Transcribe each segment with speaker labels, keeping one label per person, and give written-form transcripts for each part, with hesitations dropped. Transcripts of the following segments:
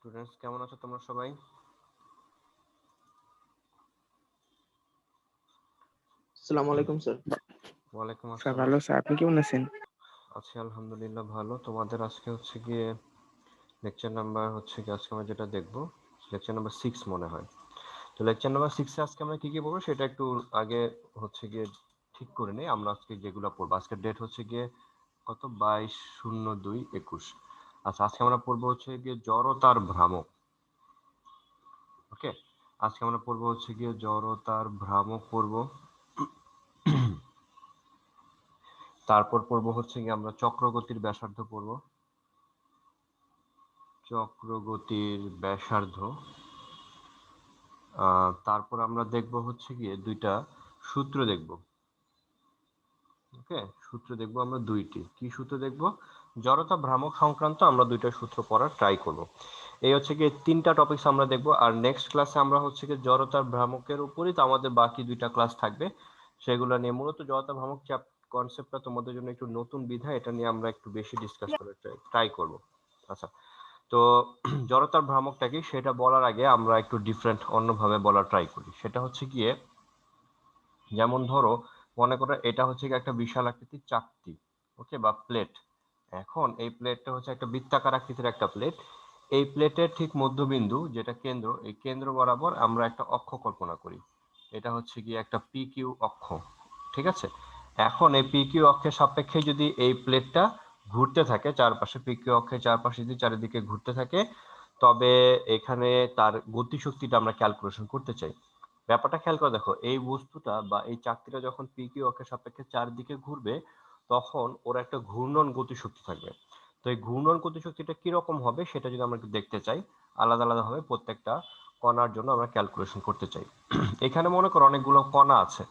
Speaker 1: Students কেমন আছো তোমরা সবাই?
Speaker 2: আসসালামু আলাইকুম স্যার।
Speaker 1: ওয়ালাইকুম
Speaker 2: স্যার
Speaker 1: আসসালাম।
Speaker 2: ভালো স্যার, আপনি কেমন আছেন?
Speaker 1: আছি আলহামদুলিল্লাহ ভালো। তোমাদের আজকে হচ্ছে গিয়ে লেকচার নাম্বার আজকে আমরা যেটা দেখবো লেকচার নাম্বার 6 মনে হয়। তো লেকচার নাম্বার 6 এ আজকে আমরা কি কি পড়বো সেটা একটু আগে গিয়ে ঠিক করে নেই। আমরা আজকে যেগুলো পড়বো, আজকের ডেট কত 22/02/21। আচ্ছা, আজকে আমরা পড়বো গিয়ে জড়তার ভ্রামক। ওকে, আজকে আমরা পড়বো গিয়ে জড়তার ভ্রামক পড়বো। তারপর পড়বো গিয়ে আমরা চক্রগতির ব্যাসার্ধ পড়বো। চক্রগতির ব্যাসার্ধ। তারপর আমরা দেখব গিয়ে দুইটা সূত্র দেখব। ওকে, সূত্র দেখব আমরা দুইটি। কি সূত্র দেখব? জড়তা ভ্রামক সংক্রান্ত আমরা দুইটা সূত্র পড়ার ট্রাই করব। এই গিয়ে তিনটা টপিকস আমরা দেখব। আর নেক্সট ক্লাসে আমরা গিয়ে জড়তার ভ্রামকের উপরই তো আমাদের বাকি দুইটা ক্লাস থাকবে, সেগুলো নিয়ে। মূলত জড়তা ভ্রামক কনসেপ্টটা তোমাদের জন্য একটু নতুন বিধায় এটা নিয়ে আমরা একটু বেশি ডিসকাস করার ট্রাই করব। আচ্ছা, তো জড়তার ভ্রামকটা কি সেটা বলার আগে আমরা একটু ডিফারেন্ট অন্যভাবে বলার ট্রাই করি। সেটা গিয়ে যেমন ধরো, মনে করো এটা গিয়ে একটা বিশাল আকৃতির চাকতি, ওকে, বা প্লেট। এখন এই প্লেটটা একটা বৃত্তাকার আকৃতির একটা প্লেট। এই প্লেটের ঠিক মধ্যবিন্দু যেটা কেন্দ্র, এই কেন্দ্র বরাবর আমরা একটা অক্ষ কল্পনা করি। এটা গিয়ে একটা পি কিউ অক্ষ। ঠিক আছে, এখন এই পি কিউ অক্ষের সাপেক্ষে যদি এই প্লেটটা ঘুরতে থাকে চারপাশে, পি কিউ অক্ষের চারপাশে যদি চারিদিকে ঘুরতে থাকে, তবে এখানে তার গতিশক্তিটা আমরা ক্যালকুলেশন করতে চাই। ব্যাপারটা খেয়াল করে দেখো, এই বস্তুটা বা এই চাকতিটা যখন পি কিউ অক্ষের সাপেক্ষে চারদিকে ঘুরবে, তখন ওর একটা ঘূর্ণন গতিশক্তি থাকবে। তো এই ঘূর্ণন গতিশক্তিটা কিরকম হবে সেটা যদি আমরা একটু দেখতে চাই, আলাদা আলাদা ভাবে প্রত্যেকটা কণার জন্য আমরা ক্যালকুলেশন করতে চাই। এখানে মনে করো অনেকগুলো কণা আছে।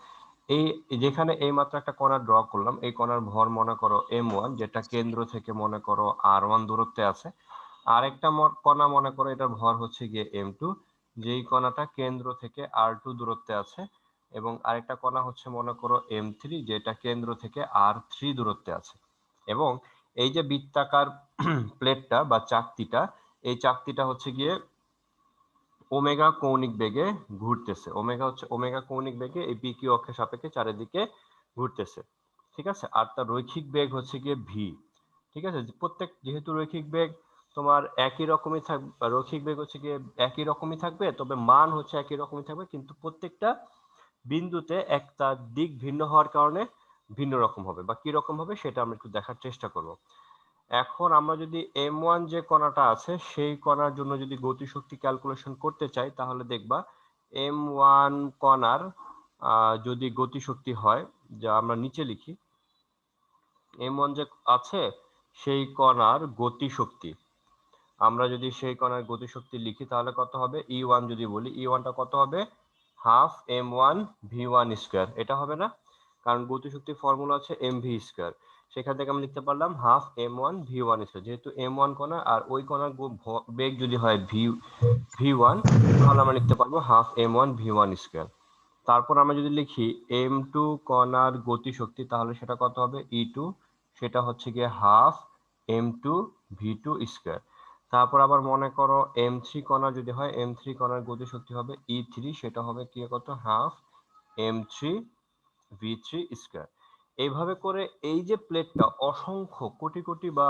Speaker 1: এই যেখানে এই মাত্র একটা কণা ড্র করলাম, এই কণার ভর মনে করো m1, যেটা কেন্দ্র থেকে মনে করো r1 দূরত্বে আছে। আরেকটা কণা মনে করো এটার ভর গিয়ে m2, যেই কণাটা কেন্দ্র থেকে r2 দূরত্বে আছে। এবং আরেকটা কণা মনে করো m3, যেটা কেন্দ্র থেকে r3 দূরত্বে আছে। এবং এই যে বৃত্তাকার প্লেটটা বা চাকতিটা, এই চাকতিটা গিয়ে ওমেগা কৌণিক বেগে ঘুরতেছে। ওমেগা কৌণিক বেগে এই পি কিউ অক্ষের সাপেক্ষে চারিদিকে ঘুরতেছে। ঠিক আছে, আর তার রৈখিক বেগ গিয়ে ভি। ঠিক আছে, যেহেতু রৈখিক বেগ তোমার একই রকমই থাকবে, রৈখিক বেগ গিয়ে একই রকমই থাকবে, তবে মান একই রকমই থাকবে, কিন্তু প্রত্যেকটা বিন্দুতে একটা দিক ভিন্ন হওয়ার কারণে ভিন্ন রকম হবে। বা কি রকম হবে সেটা আমরা একটু দেখার চেষ্টা করব। এখন আমরা যদি m1 যে কণাটা আছে সেই কণার জন্য যদি গতিশক্তি ক্যালকুলেশন করতে চাই, তাহলে দেখবা m1 কণার যদি গতিশক্তি হয়, যা আমরা নিচে লিখি, m1 যে আছে সেই কণার গতিশক্তি, আমরা যদি সেই কণার গতিশক্তি লিখি তাহলে কত হবে? E1 যদি বলি, E1টা কত হবে? Half m1v1 square. এটা হবে না? কারণ গতিশক্তির ফর্মুলা আছে mv স্কয়ার। সেখান থেকে আমি লিখতে পারলাম হাফ m1v1 স্কয়ার। যেহেতু m1 কণা আর ওই কণার বেগ যদি হয় v1, তাহলে আমরা লিখতে পারবো হাফ m1v1 স্কয়ার। তারপর আমরা যদি লিখি m2 কণার গতিশক্তি, তাহলে সেটা কত হবে? E2, সেটা গিয়ে হাফ m2v2 স্কয়ার। তারপর আবার মনে করো m3 কণা যদি হয়, m3 কণার গতিশক্তি হবে E3, সেটা হবে কি কত? Half m3v3 square. এইভাবে করে এই যে প্লেটটা অসংখ্য কোটি কোটি বা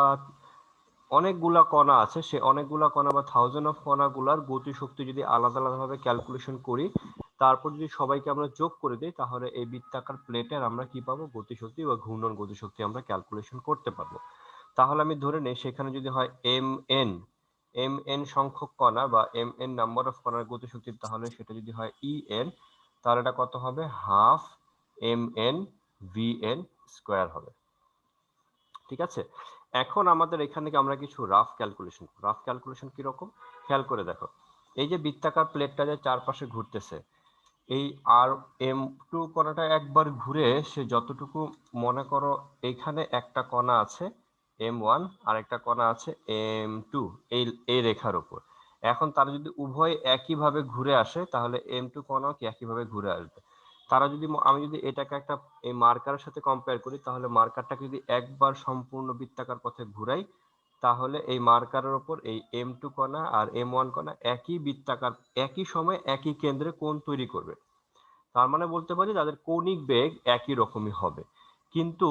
Speaker 1: অনেকগুলা কণা আছে, সে অনেকগুলা কণা বা থাউজেন্ড অফ কণাগুলার গতিশক্তি যদি আলাদা আলাদা ভাবে ক্যালকুলেশন করি, তারপর যদি সবাইকে আমরা যোগ করে দিই, তাহলে এই বৃত্তাকার প্লেটের আমরা কি পাবো? গতিশক্তি বা ঘূর্ণন গতিশক্তি আমরা ক্যালকুলেশন করতে পারবো। তাহলে আমি ধরে নেই সেখানে যদি হয় mn সংখ্যক কণা বা mn নাম্বার অফ কণার গতিশক্তি, তাহলে সেটা যদি হয় en, তাহলে এটা কত হবে? হাফ mn vn স্কয়ার হবে। ঠিক আছে, এখন আমাদের এখান থেকে আমরা কিছু রাফ ক্যালকুলেশন কিরকম খেয়াল করে দেখো। এই যে বৃত্তাকার প্লেটটা যে চারপাশে ঘুরতেছে, এই আর m2 কণাটা একবার ঘুরে সে যতটুকু, মনে করো এখানে একটা কণা আছে m1 আর একটা কণা আছে m2, এই এই রেখার উপর। এখন তারা যদি উভয় একইভাবে ঘুরে আসে, তাহলে m2 কণাও কি একইভাবে ঘুরে আসবে। তারা যদি, আমি যদি এটাকে একটা এই মার্কারের সাথে কম্পেয়ার করি, তাহলে মার্কারটাকে যদি একবার সম্পূর্ণ বৃত্তাকার পথে ঘুরাই, তাহলে এই মার্কারের উপর এই M2 কণা আর M1 কণা একই বৃত্তাকার একই সময় একই কেন্দ্রে কোণ তৈরি করবে। তার মানে বলতে পারি তাদের কৌণিক বেগ একই রকমই হবে। কিন্তু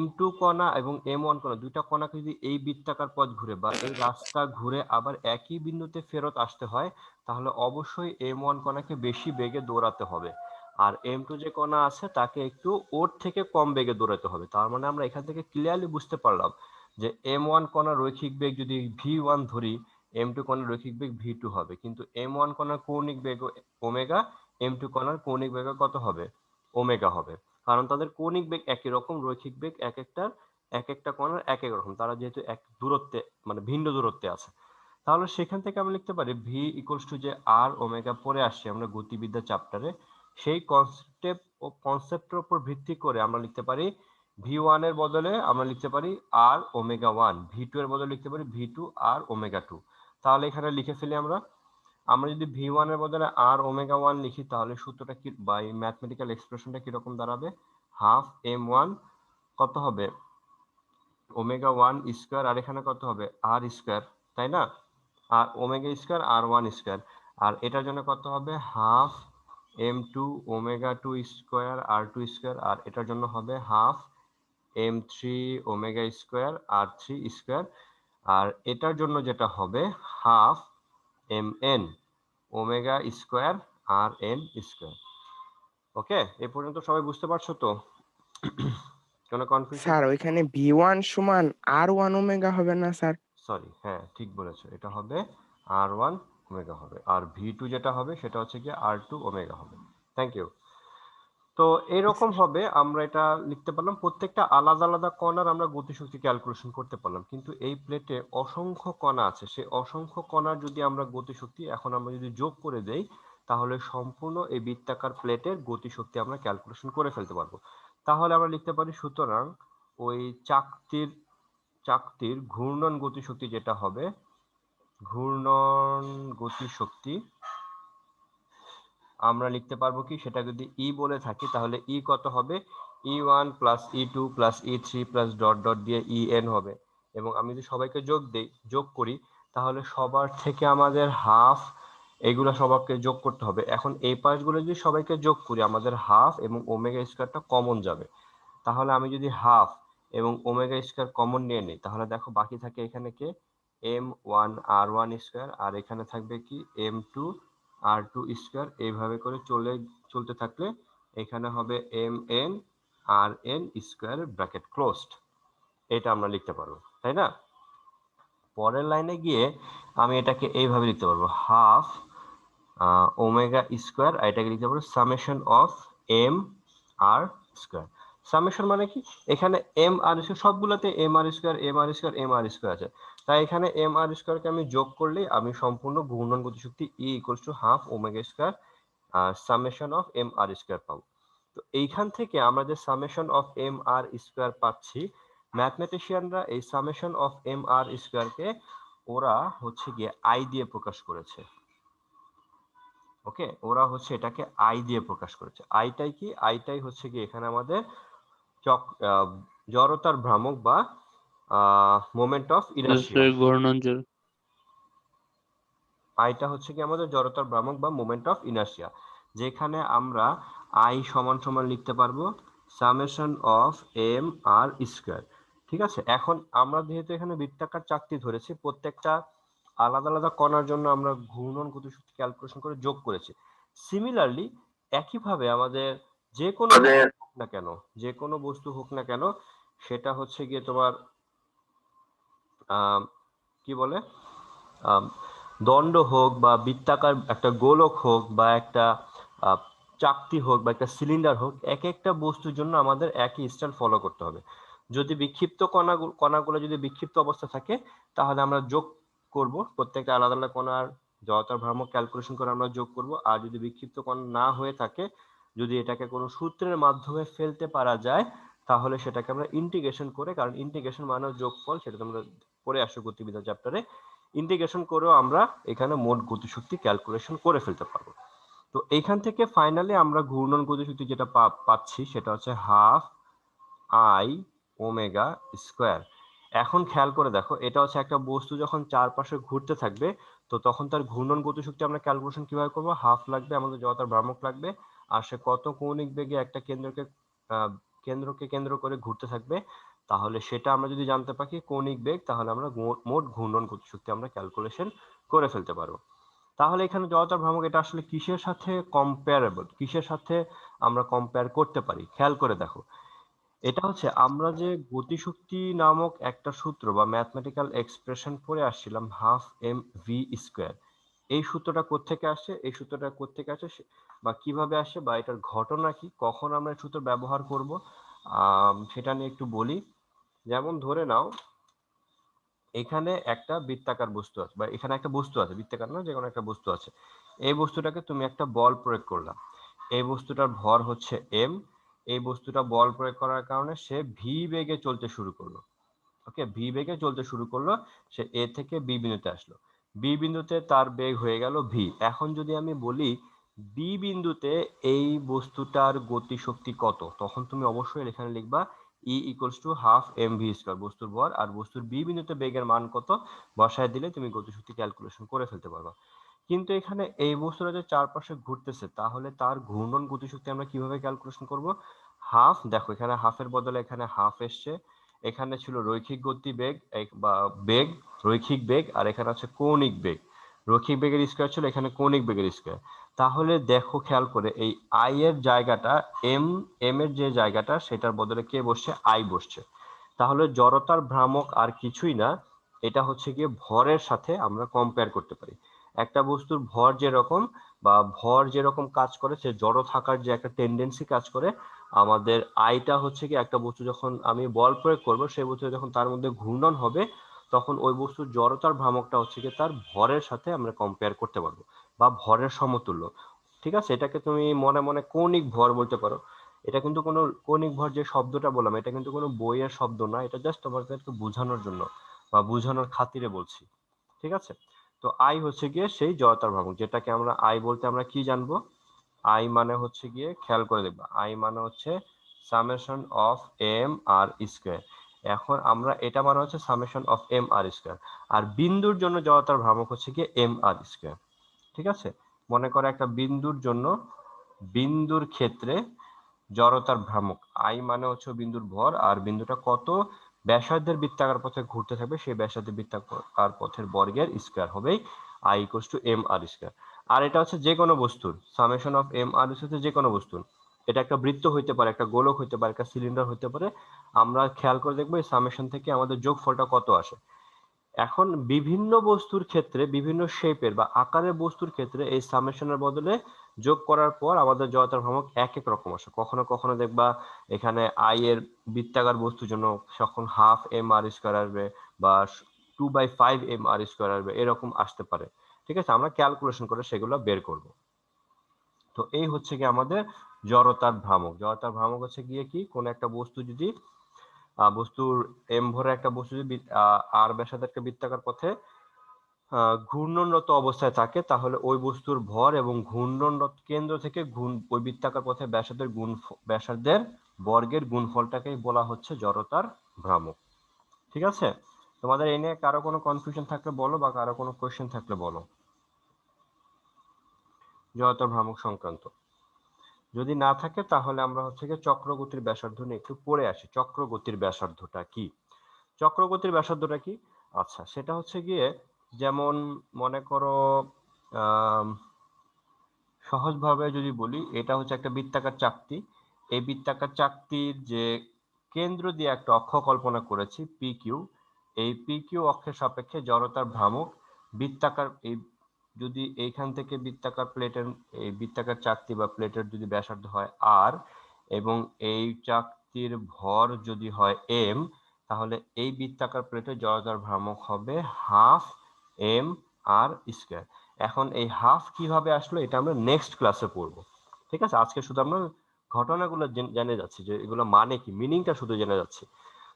Speaker 1: M2 কণা এবং M1 কণা দুইটা কণাকে যদি এই বৃত্তাকার পথ ঘুরে বা এই রাস্তা ঘুরে আবার একই বিন্দুতে ফেরত আসতে হয়, তাহলে অবশ্যই M1 কণাকে বেশি বেগে দৌড়াতে হবে, আর M2 যে কণা আছে তাকে একটু ওর থেকে কম বেগে দৌড়াতে হবে। তার মানে আমরা এখান থেকে ক্লিয়ারলি বুঝতে পারলাম যে M1 কণার রৈখিক বেগ যদি V1 ধরি, M2 কণার রৈখিক বেগ V2 হবে, কিন্তু M1 কণার কৌণিক বেগ ওমেগা, M2 কণার কৌণিক বেগ কত হবে? ওমেগা হবে। কারণ তাদের কৌণিক বেগ একই রকম, রৈখিক বেগ এক একটা কণার এক এক রকম, তারা যেহেতু এক দূরত্বে মানে ভিন্ন দূরত্বে আছে। তাহলে সেখান থেকে আমরা লিখতে পারি ভি ইকুয়ালস টু যে আর ওমেগা পড়ে আসছে আমরা গতিবিদ্যা চ্যাপ্টারে, সেই কনসেপ্টের উপর ভিত্তি করে আমরা লিখতে পারি V1 এর বদলে আমরা লিখতে পারি আর ওমেগা 1, V2 এর বদলে লিখতে পারি V2 আর ওমেগা 2। তাহলে এখানে লিখে ফেলি আমরা যদি V1 এর বদলে আর ওমেগা 1 লিখি, তাহলে সূত্রটা কি বা এই ম্যাথমেটিক্যাল এক্সপ্রেশনটা কি রকম দাঁড়াবে? হাফ M1 কত হবে? ওমেগা 1 স্কয়ার, আর এখানে কত হবে? আর স্কয়ার, তাই না? আর ওমেগা স্কয়ার আর 1 স্কয়ার, আর এটার জন্য কত হবে? হাফ M2 ওমেগা 2 স্কয়ার আর 2 স্কয়ার, আর এটার জন্য হবে হাফ M3 ওমেগা স্কয়ার আর 3 স্কয়ার, আর এটার জন্য যেটা হবে হাফ Mn ওমেগা স্কয়ার আর n স্কয়ার। ওকে, এ পর্যন্ত সবাই বুঝতে পারছো তো? কোনো কনফিউশন?
Speaker 2: স্যার ওইখানে V1 সমান R1 ওমেগা হবে না স্যার?
Speaker 1: সরি, হ্যাঁ ঠিক বলেছো, এটা হবে R1 ওমেগা হবে, আর V2 যেটা হবে সেটা হচ্ছে কি R2 ওমেগা হবে। Thank you. তো এরকম হবে, আমরা এটা লিখতে পারলাম প্রত্যেকটা আলাদা আলাদা কণার আমরা গতিশক্তি ক্যালকুলেশন করতে পারলাম, কিন্তু এই প্লেটে অসংখ্য কণা আছে, সেই অসংখ্য কণার যদি আমরা গতিশক্তি এখন আমরা যদি যোগ করে দেই, তাহলে সম্পূর্ণ এই বৃত্তাকার প্লেটের গতিশক্তি আমরা ক্যালকুলেশন করে ফেলতে পারবো। তাহলে আমরা লিখতে পারি সুতরাং ওই চাকতির ঘূর্ণন গতিশক্তি যেটা হবে, ঘূর্ণন গতিশক্তি আমরা লিখতে পারবো কি, সেটা যদি ই বলে থাকি তাহলে ই কত হবে? E1 plus E2 plus E3 plus dot dot দিয়ে En হবে, এবং আমি যদি সবাইকে যোগ করি, তাহলে সবার থেকে আমাদের হাফ, এগুলো সবাইকে যোগ করতে হবে। এখন এই পাশগুলো যদি সবাইকে যোগ করি, আমাদের হাফ এবং ওমেগা স্কয়ারটা কমন যাবে। তাহলে আমি যদি হাফ এবং ওমেগা স্কয়ার কমন নিয়ে নিই, তাহলে দেখো বাকি থাকে এখানে কে? M1 R1 স্কয়ার, আর এখানে থাকবে কি M2 R2 স্কয়ার। এইভাবে করে চলতে থাকলে এখানে হবে Mn Rn square bracket closed. এটা আমরা লিখতে পারবো, তাই না? পরের লাইনে গিয়ে আমি এটাকে এইভাবে লিখতে পারবো, হাফ ওমেগা স্কয়ার, আর এটাকে লিখতে পারবো summation of M R square. Summation মানে কি, এখানে এম আর স্কয়ার সবগুলোতে M R square M R square M R square আছে, তাই এখানে এম আর স্কয়ারকে আমি যোগ করলেই আমি সম্পূর্ণ ঘূর্ণন গতিশক্তি E equals to half omega square summation of M R square পাবো। তো এইখান থেকে আমরা যে summation of M R square পাচ্ছি, ম্যাথমেটিশিয়ানরা এই সামেশন অফ এম আর স্কয়ারকে ওরা হচ্ছে গিয়ে আই দিয়ে প্রকাশ করেছে। ওকে, ওরা হচ্ছে এটাকে আই দিয়ে প্রকাশ করেছে। আইটাই কি? আইটাই হচ্ছে কি এখানে আমাদের জড়তার ভ্রামক বা মোমেন্ট অফ ইনার্শিয়া।
Speaker 3: ঘূর্ণন
Speaker 1: আইটা হচ্ছে কি আমাদের জড়তার ভ্রামক বা মোমেন্ট অফ ইনার্শিয়া, যেখানে আমরা আই সমান সমান লিখতে পারবো summation of M R square. ঠিক আছে, এখন আমরা যেহেতু এখানে বৃত্তাকার চাকতি ধরেছি, প্রত্যেকটা আলাদা আলাদা কণার জন্য আমরা ঘূর্ণন গতিশক্তি ক্যালকুলেশন করে যোগ করেছি। সিমিলারলি একইভাবে আমাদের যে কোনো হোক না কেন, যে কোনো বস্তু হোক না কেন, সেটা হচ্ছে গিয়ে তোমার কি বলে, দণ্ড হোক বা বৃত্তাকার একটা গোলক হোক বা একটা চাকতি হোক বা একটা সিলিন্ডার হোক, এক একটা বস্তুর জন্য আমাদের একই স্টাইল ফলো করতে হবে। যদি বিক্ষিপ্ত কণাগুলো যদি বিক্ষিপ্ত অবস্থা থাকে, তাহলে আমরা যোগ করব, প্রত্যেকটা আলাদা আলাদা কণার জড়তার ভ্রামক ক্যালকুলেশন করে আমরা যোগ করব। আর যদি বিক্ষিপ্ত কণা না হয়ে থাকে, যদি এটাকে কোনো সূত্রের মাধ্যমে ফেলতে পারা যায়, তাহলে সেটাকে আমরা ইন্টিগ্রেশন করে, কারণ ইন্টিগ্রেশন মানে যোগফল, সেটা তোমরা পড়ে আসো গতিবিদ্যা চ্যাপ্টারে, ইন্টিগ্রেশন করেও আমরা এখানে মোট গতিশক্তি ক্যালকুলেশন করে ফেলতে পারবো। তো এইখান থেকে ফাইনালি আমরা ঘূর্ণন গতিশক্তি যেটা পাচ্ছি সেটা হচ্ছে হাফ আই ওমেগা স্কয়ার। এখন খেয়াল করে দেখো, এটা হচ্ছে একটা বস্তু যখন চারপাশে ঘুরতে থাকবে, তো তখন তার ঘূর্ণন গতিশক্তি আমরা ক্যালকুলেশন কিভাবে করব? হাফ লাগবে আমাদের, জড়তার ভ্রামক লাগবে, আর সে কত কৌণিক বেগে একটা কেন্দ্রকে কেন্দ্র করে ঘুরতে থাকবে। তাহলে সেটা আমরা যদি জানতে পারি কৌণিক বেগ, তাহলে আমরা মোট ঘূর্ণন গতিশক্তি আমরা ক্যালকুলেশন করে ফেলতে পারবো। তাহলে এখানে জড়তার ভ্রামক এটা আসলে কিসের সাথে কম্পেয়ারেবল, কিসের সাথে আমরা কম্পেয়ার করতে পারি? খেয়াল করে দেখো, এটা হচ্ছে আমরা যে গতিশক্তি নামক একটা সূত্র বা ম্যাথমেটিক্যাল এক্সপ্রেশন পড়ে আসছিলাম, হাফ এম ভি স্কোয়ার। এই সূত্রটা কোত্থেকে আসে, এই সূত্রটা কোত্থেকে আসে, বা কিভাবে আসে, বা এটার ঘটনা কি, কখন আমরা এই সূত্র ব্যবহার করব, সেটা নিয়ে একটু বলি। যেমন ধরে নাও এখানে একটা বৃত্তাকার বস্তু আছে, বা এখানে একটা বস্তু আছে, বৃত্তাকার না, যে কোনো একটা বস্তু আছে। এই বস্তুটাকে তুমি একটা বল প্রয়োগ করলা, এই বস্তুটার ভর হচ্ছে এম। এই বস্তুটা বল প্রয়োগ করার কারণে সে ভি বেগে চলতে শুরু করলো। ওকে, ভি বেগে চলতে শুরু করলো, সে এ থেকে বি বিন্দুতে আসলো। বি বিন্দুতে তার বেগ হয়ে গেল ভি। এখন যদি আমি বলি বি বিন্দুতে এই বস্তুটার গতিশক্তি কত, তখন তুমি অবশ্যই এখানে লিখবা E equals to half M V square, বস্তুর ভর আর বস্তুর বি বিন্দুতে বেগের মান কত বসায় দিলে তুমি গতিশক্তি ক্যালকুলেশন করে ফেলতে পারবা। কিন্তু এখানে এই বস্তুটা যে চারপাশে ঘুরতেছে, তাহলে তার ঘূর্ণন গতিশক্তি আমরা কিভাবে ক্যালকুলেশন করব? হাফ, দেখো এখানে হাফের বদলে এখানে হাফ এসছে, এখানে ছিল রৈখিক গতি বেগ বা বেগ, রৈখিক বেগ, আর এখানে আছে কৌণিক বেগ। রৈখিক বেগের স্কয়ার ছিল, এখানে কৌণিক বেগের স্কয়ার। তাহলে দেখো খেয়াল করে, এই আই এর জায়গাটা এম এর যে জায়গাটা, সেটার বদলে কে বসছে? আই বসছে। তাহলে জড়তার ভ্রামক আর কিছুই না, এটা হচ্ছে গিয়ে ভরের সাথে আমরা কম্পেয়ার করতে পারি। একটা বস্তুর ভর যেরকম, বা ভর যেরকম কাজ করে, সে জড় থাকার যে একটা টেন্ডেন্সি কাজ করে, আমাদের আইটা হচ্ছে কি, একটা বস্তু যখন আমি বল প্রয়োগ করবো, সেই বস্তু যখন তার মধ্যে ঘূর্ণন হবে, তখন ওই বস্তুর জড়তার ভ্রামকটা হচ্ছে কি তার ভরের সাথে আমরা কম্পেয়ার করতে পারবো, বা ভরের সমতুল্য। ঠিক আছে, এটাকে তুমি মনে মনে কৌণিক ভর বলতে পারো। এটা কিন্তু কোনো কৌণিক ভর যে শব্দটা বললাম, এটা কিন্তু কোনো বইয়ের শব্দ না, এটা জাস্ট তোমাদেরকে বোঝানোর জন্য বা বোঝানোর খাতিরে বলছি। ঠিক আছে, তো আই হচ্ছে গিয়ে সেই জড়তার ভ্রামক, যেটাকে আমরা আই বলতে আমরা কি জানবো? আই মানে হচ্ছে গিয়ে, খেয়াল করে দেখবা, আই মানে হচ্ছে summation of M R square. এখন আমরা এটা মানে হচ্ছে summation of M R square, আর বিন্দুর জন্য জড়তার ভ্রামক হচ্ছে গিয়ে এম আর স্কয়ার। ঠিক আছে, মনে করো একটা বিন্দুর জন্য, বিন্দুর ক্ষেত্রে জড়তার ভ্রামক আই মানে হচ্ছে বিন্দুর ভর, আর বিন্দুটা কত ব্যাসার্ধের বৃত্তাকার পথে ঘুরতে থাকবে, সেই ব্যাসার্ধের বৃত্তাকার পথের বর্গের স্কয়ার হবে I equals to M R square. আর এটা হচ্ছে যে কোনো বস্তুর সামেশন অফ এম আর হচ্ছে যে কোনো বস্তুর, এটা একটা বৃত্ত হইতে পারে, একটা গোলক হইতে পারে, একটা সিলিন্ডার হইতে পারে। আমরা খেয়াল করে দেখবো এই সামেশন থেকে আমাদের যোগফলটা কত আসে। এখন বিভিন্ন বস্তুর ক্ষেত্রে, বিভিন্ন শেপের বা আকারের বস্তুর ক্ষেত্রে এই সামেশনের বদলে যোগ করার পর আমাদের জড়তার ভ্রামক এক এক রকম আসে। কখনো কখনো দেখবা এখানে আই এর বৃত্তাকার বস্তুর জন্য তখন হাফ এম আর স্কয়ার আসবে, বা 2/5 এম আর স্কয়ার আসবে, এরকম আসতে পারে। ঠিক আছে, আমরা ক্যালকুলেশন করে সেগুলো বের করব। তো এই হচ্ছে কি আমাদের জড়তার ভ্রামক। জড়তার ভ্রামক হচ্ছে গিয়ে কি, কোন একটা বস্তু যদি বস্তুর এম ভরে একটা বস্তু যদি আর ব্যাসার্ধের একটা বৃত্তাকার পথে ঘূর্ণনরত অবস্থায় থাকে, তাহলে ওই বস্তুর ভর এবং ঘূর্ণনরত কেন্দ্র থেকে ওই বৃত্তাকার পথে ব্যাসার্ধের বর্গের গুণফলটাকেই বলা হচ্ছে জড়তার ভ্রামক। ঠিক আছে, তোমাদের এই নিয়ে কারো কোনো কনফিউশন থাকলে বলো, বা কারো কোনো কোয়েশ্চেন থাকলে বলো জড়তার ভ্রামক সংক্রান্ত। যদি না থাকে, তাহলে আমরা হচ্ছে গিয়ে চক্রগতির ব্যাসার্ধ নিয়ে একটু পড়ে আসি। চক্রগতির ব্যাসার্ধটা কি? চক্রগতির ব্যাসার্ধটা কি? আচ্ছা, সেটা হচ্ছে গিয়ে, যেমন মনে করো সহজভাবে যদি বলি, এটা হচ্ছে একটা বৃত্তাকার চাকতি। এই বৃত্তাকার চাকতির যে কেন্দ্র দিয়ে একটা অক্ষ কল্পনা করেছি পি কিউ, এই পি কিউ অক্ষের সাপেক্ষে জড়তার ভ্রামক বৃত্তাকার, এই যদি এইখান থেকে বৃত্তাকার প্লেটের, এই বৃত্তাকার চাকতি বা প্লেটের যদি ব্যাসার্ধ হয় আর, এবং এই চাকতির ভর যদি হয় এম, তাহলে এই বৃত্তাকার প্লেটের জড়তার ভ্রামক হবে হাফ এম আর স্কয়ার। এখন এই হাফ কিভাবে আসলো, এটা আমরা নেক্সট ক্লাসে পড়বো। ঠিক আছে, আজকে শুধু আমরা ঘটনাগুলো জেনে যাচ্ছি, যে এগুলো মানে কি, মিনিংটা শুধু জেনে যাচ্ছি।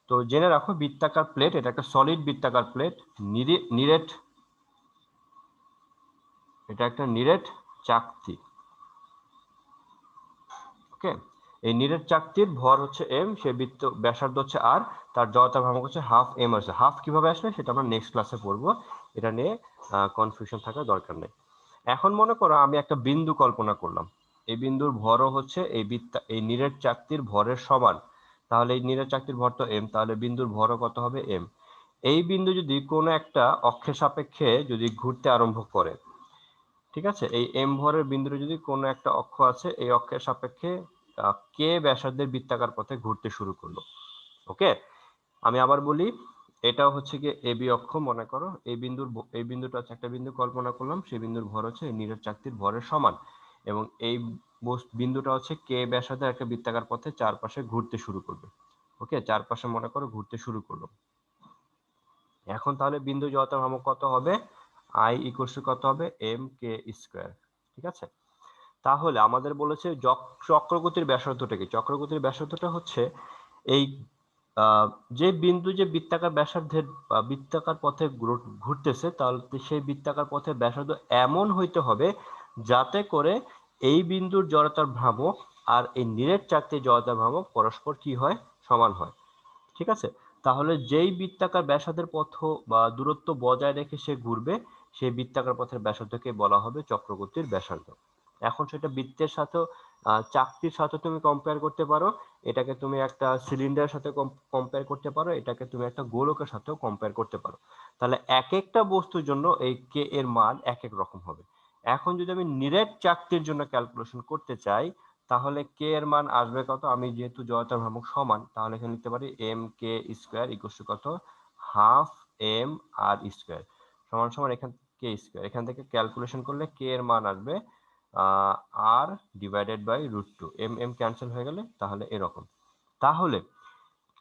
Speaker 1: তো জেনে রাখো, বৃত্তাকার প্লেট, এটা একটা সলিড বৃত্তাকার প্লেট, নিরেট, এটা একটা নিরেট চাকতি। ওকে, এই নিরেট চাকতির ভর হচ্ছে এম, সে বৃত্ত ব্যাসার্ধ হচ্ছে আর, তার জড়তার ভ্রামক হচ্ছে হাফ এম আছে। হাফ কিভাবে আসলে সেটা আমরা নেক্সট ক্লাসে পড়বো, এটা নিয়ে কনফিউশন থাকার দরকার নেই। এখন মনে করো আমি একটা বিন্দু কল্পনা করলাম, এই বিন্দুর ভরও হচ্ছে এই নিরেট চাকতির ভরের সমান, তাহলে এই নিরেট চাকতির ভর তো এম, তাহলে বিন্দুর ভরও কত হবে এম। এই বিন্দু যদি কোনো একটা অক্ষের সাপেক্ষে যদি ঘুরতে আরম্ভ করে, ঠিক আছে, এই এম ভরের বিন্দুর যদি কোনো একটা অক্ষ আছে, এই অক্ষের সাপেক্ষে কে ব্যাসার্ধের বৃত্তাকার পথে ঘুরতে শুরু করলো। ওকে, আমি আবার বলি, এটাও হচ্ছে গিয়ে এবি অক্ষ মনে করো, এই বিন্দুটা হচ্ছে একটা বিন্দু কল্পনা করলাম, সেই বিন্দুর ভর হচ্ছে এই নিরেট চাকতির ভরের সমান, এবং এই বিন্দুটা হচ্ছে কে ব্যাসার্ধের একটা বৃত্তাকার পথে চারপাশে ঘুরতে শুরু করবে। ওকে, চারপাশে মনে করো ঘুরতে শুরু করলো। এখন তাহলে বিন্দু জড়তার ভ্রামক কত হবে, আই ইকুয়াল টু কত হবে এম কে স্কয়ার। ঠিক আছে, তাহলে আমাদের বলেছে চক্রগতির ব্যাসার্ধটা কি, চক্রগতির ব্যাসার্ধটা হচ্ছে এই যে বিন্দু যে বৃত্তাকার ব্যাসার্ধের বৃত্তাকার পথে ঘুরতেছে, তাহলে সেই বৃত্তাকার পথে ব্যাসার্ধ এমন হইতে হবে যাতে করে এই বিন্দুর জড়তার ভ্রামক আর এই নিরেট চাকতির জড়তার ভ্রামক পরস্পর কি হয়, সমান হয়। ঠিক আছে, তাহলে যেই বৃত্তাকার ব্যাসার্ধের পথ বা দূরত্ব বজায় রেখে সে ঘুরবে, সেই বৃত্তাকার পথের ব্যাসার্ধকে বলা হবে চক্রগতির ব্যাসার্ধ। এখন সেটা বৃত্তের সাথে চাকতির সাথে তুমি কম্পেয়ার করতে পারো, এটাকে তুমি একটা সিলিন্ডারের সাথে কম্পেয়ার করতে পারো, এটাকে তুমি একটা গোলকের সাথেও কম্পেয়ার করতে পারো। তাহলে এক একটা বস্তুর জন্য এই কে এর মান এক এক রকম হবে। এখন যদি আমি নিরেট চাকতির জন্য ক্যালকুলেশন করতে চাই, তাহলে কে এর মান আসবে কত, আমি যেহেতু জড়তার ভ্রামক সমান, তাহলে এখানে লিখতে পারি M K square equal to কত, হাফ এম আর স্কয়ার সমান সমান এখান কে স্কয়ার, এখান থেকে ক্যালকুলেশন করলে কে এর মান আসবে R divided by √2, M M cancel হয়ে গেলে তাহলে এরকম। তাহলে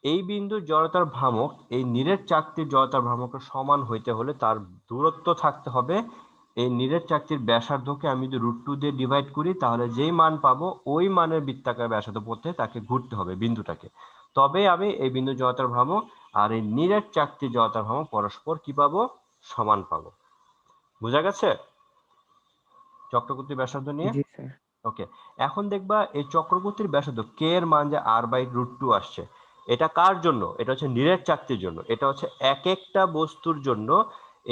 Speaker 1: এই বিন্দুর জড়তার ভ্রামক এই নিরেট চাকতির জড়তার ভ্রামকের সমান হইতে হলে তার দূরত্ব থাকতে হবে, এই নিরেট চাকতির ব্যাসার্ধকে আমি যদি √2 দিয়ে ডিভাইড করি, তাহলে যেই মান পাবো ওই মানের বৃত্তাকার ব্যাসার্ধ পথে তাকে ঘুরতে হবে বিন্দুটাকে, তবে আমি এই বিন্দু জড়তার ভ্রামক আর এই নিরেট চাকতির জড়তার ভ্রামক পরস্পর কি পাবো, সমান পাবো। বোঝা গেছে চক্রগতির ব্যাসার্ধ নিয়ে?
Speaker 2: জি স্যার।
Speaker 1: ওকে, এখন দেখবা এই চক্রগতির ব্যাসার্ধ কে এর মান যে r/√2 আসছে, এটা কার জন্য, এটা হচ্ছে নিরেট চাকতির জন্য, এটা হচ্ছে এক একটা বস্তুর জন্য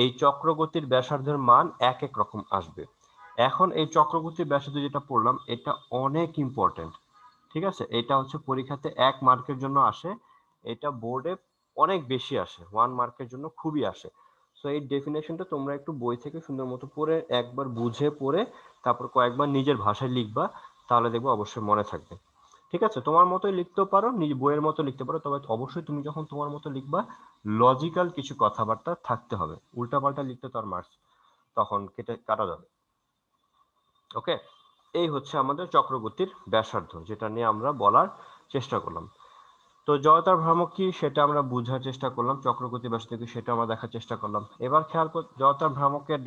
Speaker 1: এই চক্রগতির ব্যাসার্ধের মান এক এক রকম আসবে। এখন এই চক্রগতির ব্যাসার্ধ যেটা পড়লাম এটা অনেক ইম্পর্টেন্ট। ঠিক আছে, এটা হচ্ছে পরীক্ষাতে 1 মার্কের জন্য আসে, এটা বোর্ডে অনেক বেশি আসে, 1 মার্কের জন্য খুবই আসে। সো এই ডেফিনেশনটা তোমরা একটু বই থেকে সুন্দর মতো পড়ে একবার বুঝে পড়ে তারপর কয়েকবার নিজের ভাষায় লিখবা, তাহলে দেখবো অবশ্যই মনে থাকবে। ঠিক আছে, তোমার মতোই লিখতেও পারো, নিজ বইয়ের মতো লিখতে পারো, তবে অবশ্যই তুমি যখন তোমার মতো লিখবা লজিক্যাল কিছু কথাবার্তা থাকতে হবে, উল্টাপাল্টা লিখতে তো আর মার্কস তখন কাটা যাবে। ওকে, এই হচ্ছে আমাদের চক্রগতির ব্যাসার্ধ, যেটা নিয়ে আমরা বলার চেষ্টা করলাম। তো জড়তার ভ্রামক কি সেটা আমরা বোঝার চেষ্টা করলাম, চক্রগতি ব্যাসার্ধ কি সেটা আমরা দেখার চেষ্টা করলাম। এবার খেয়াল কর, জড়তার ভ্রামকের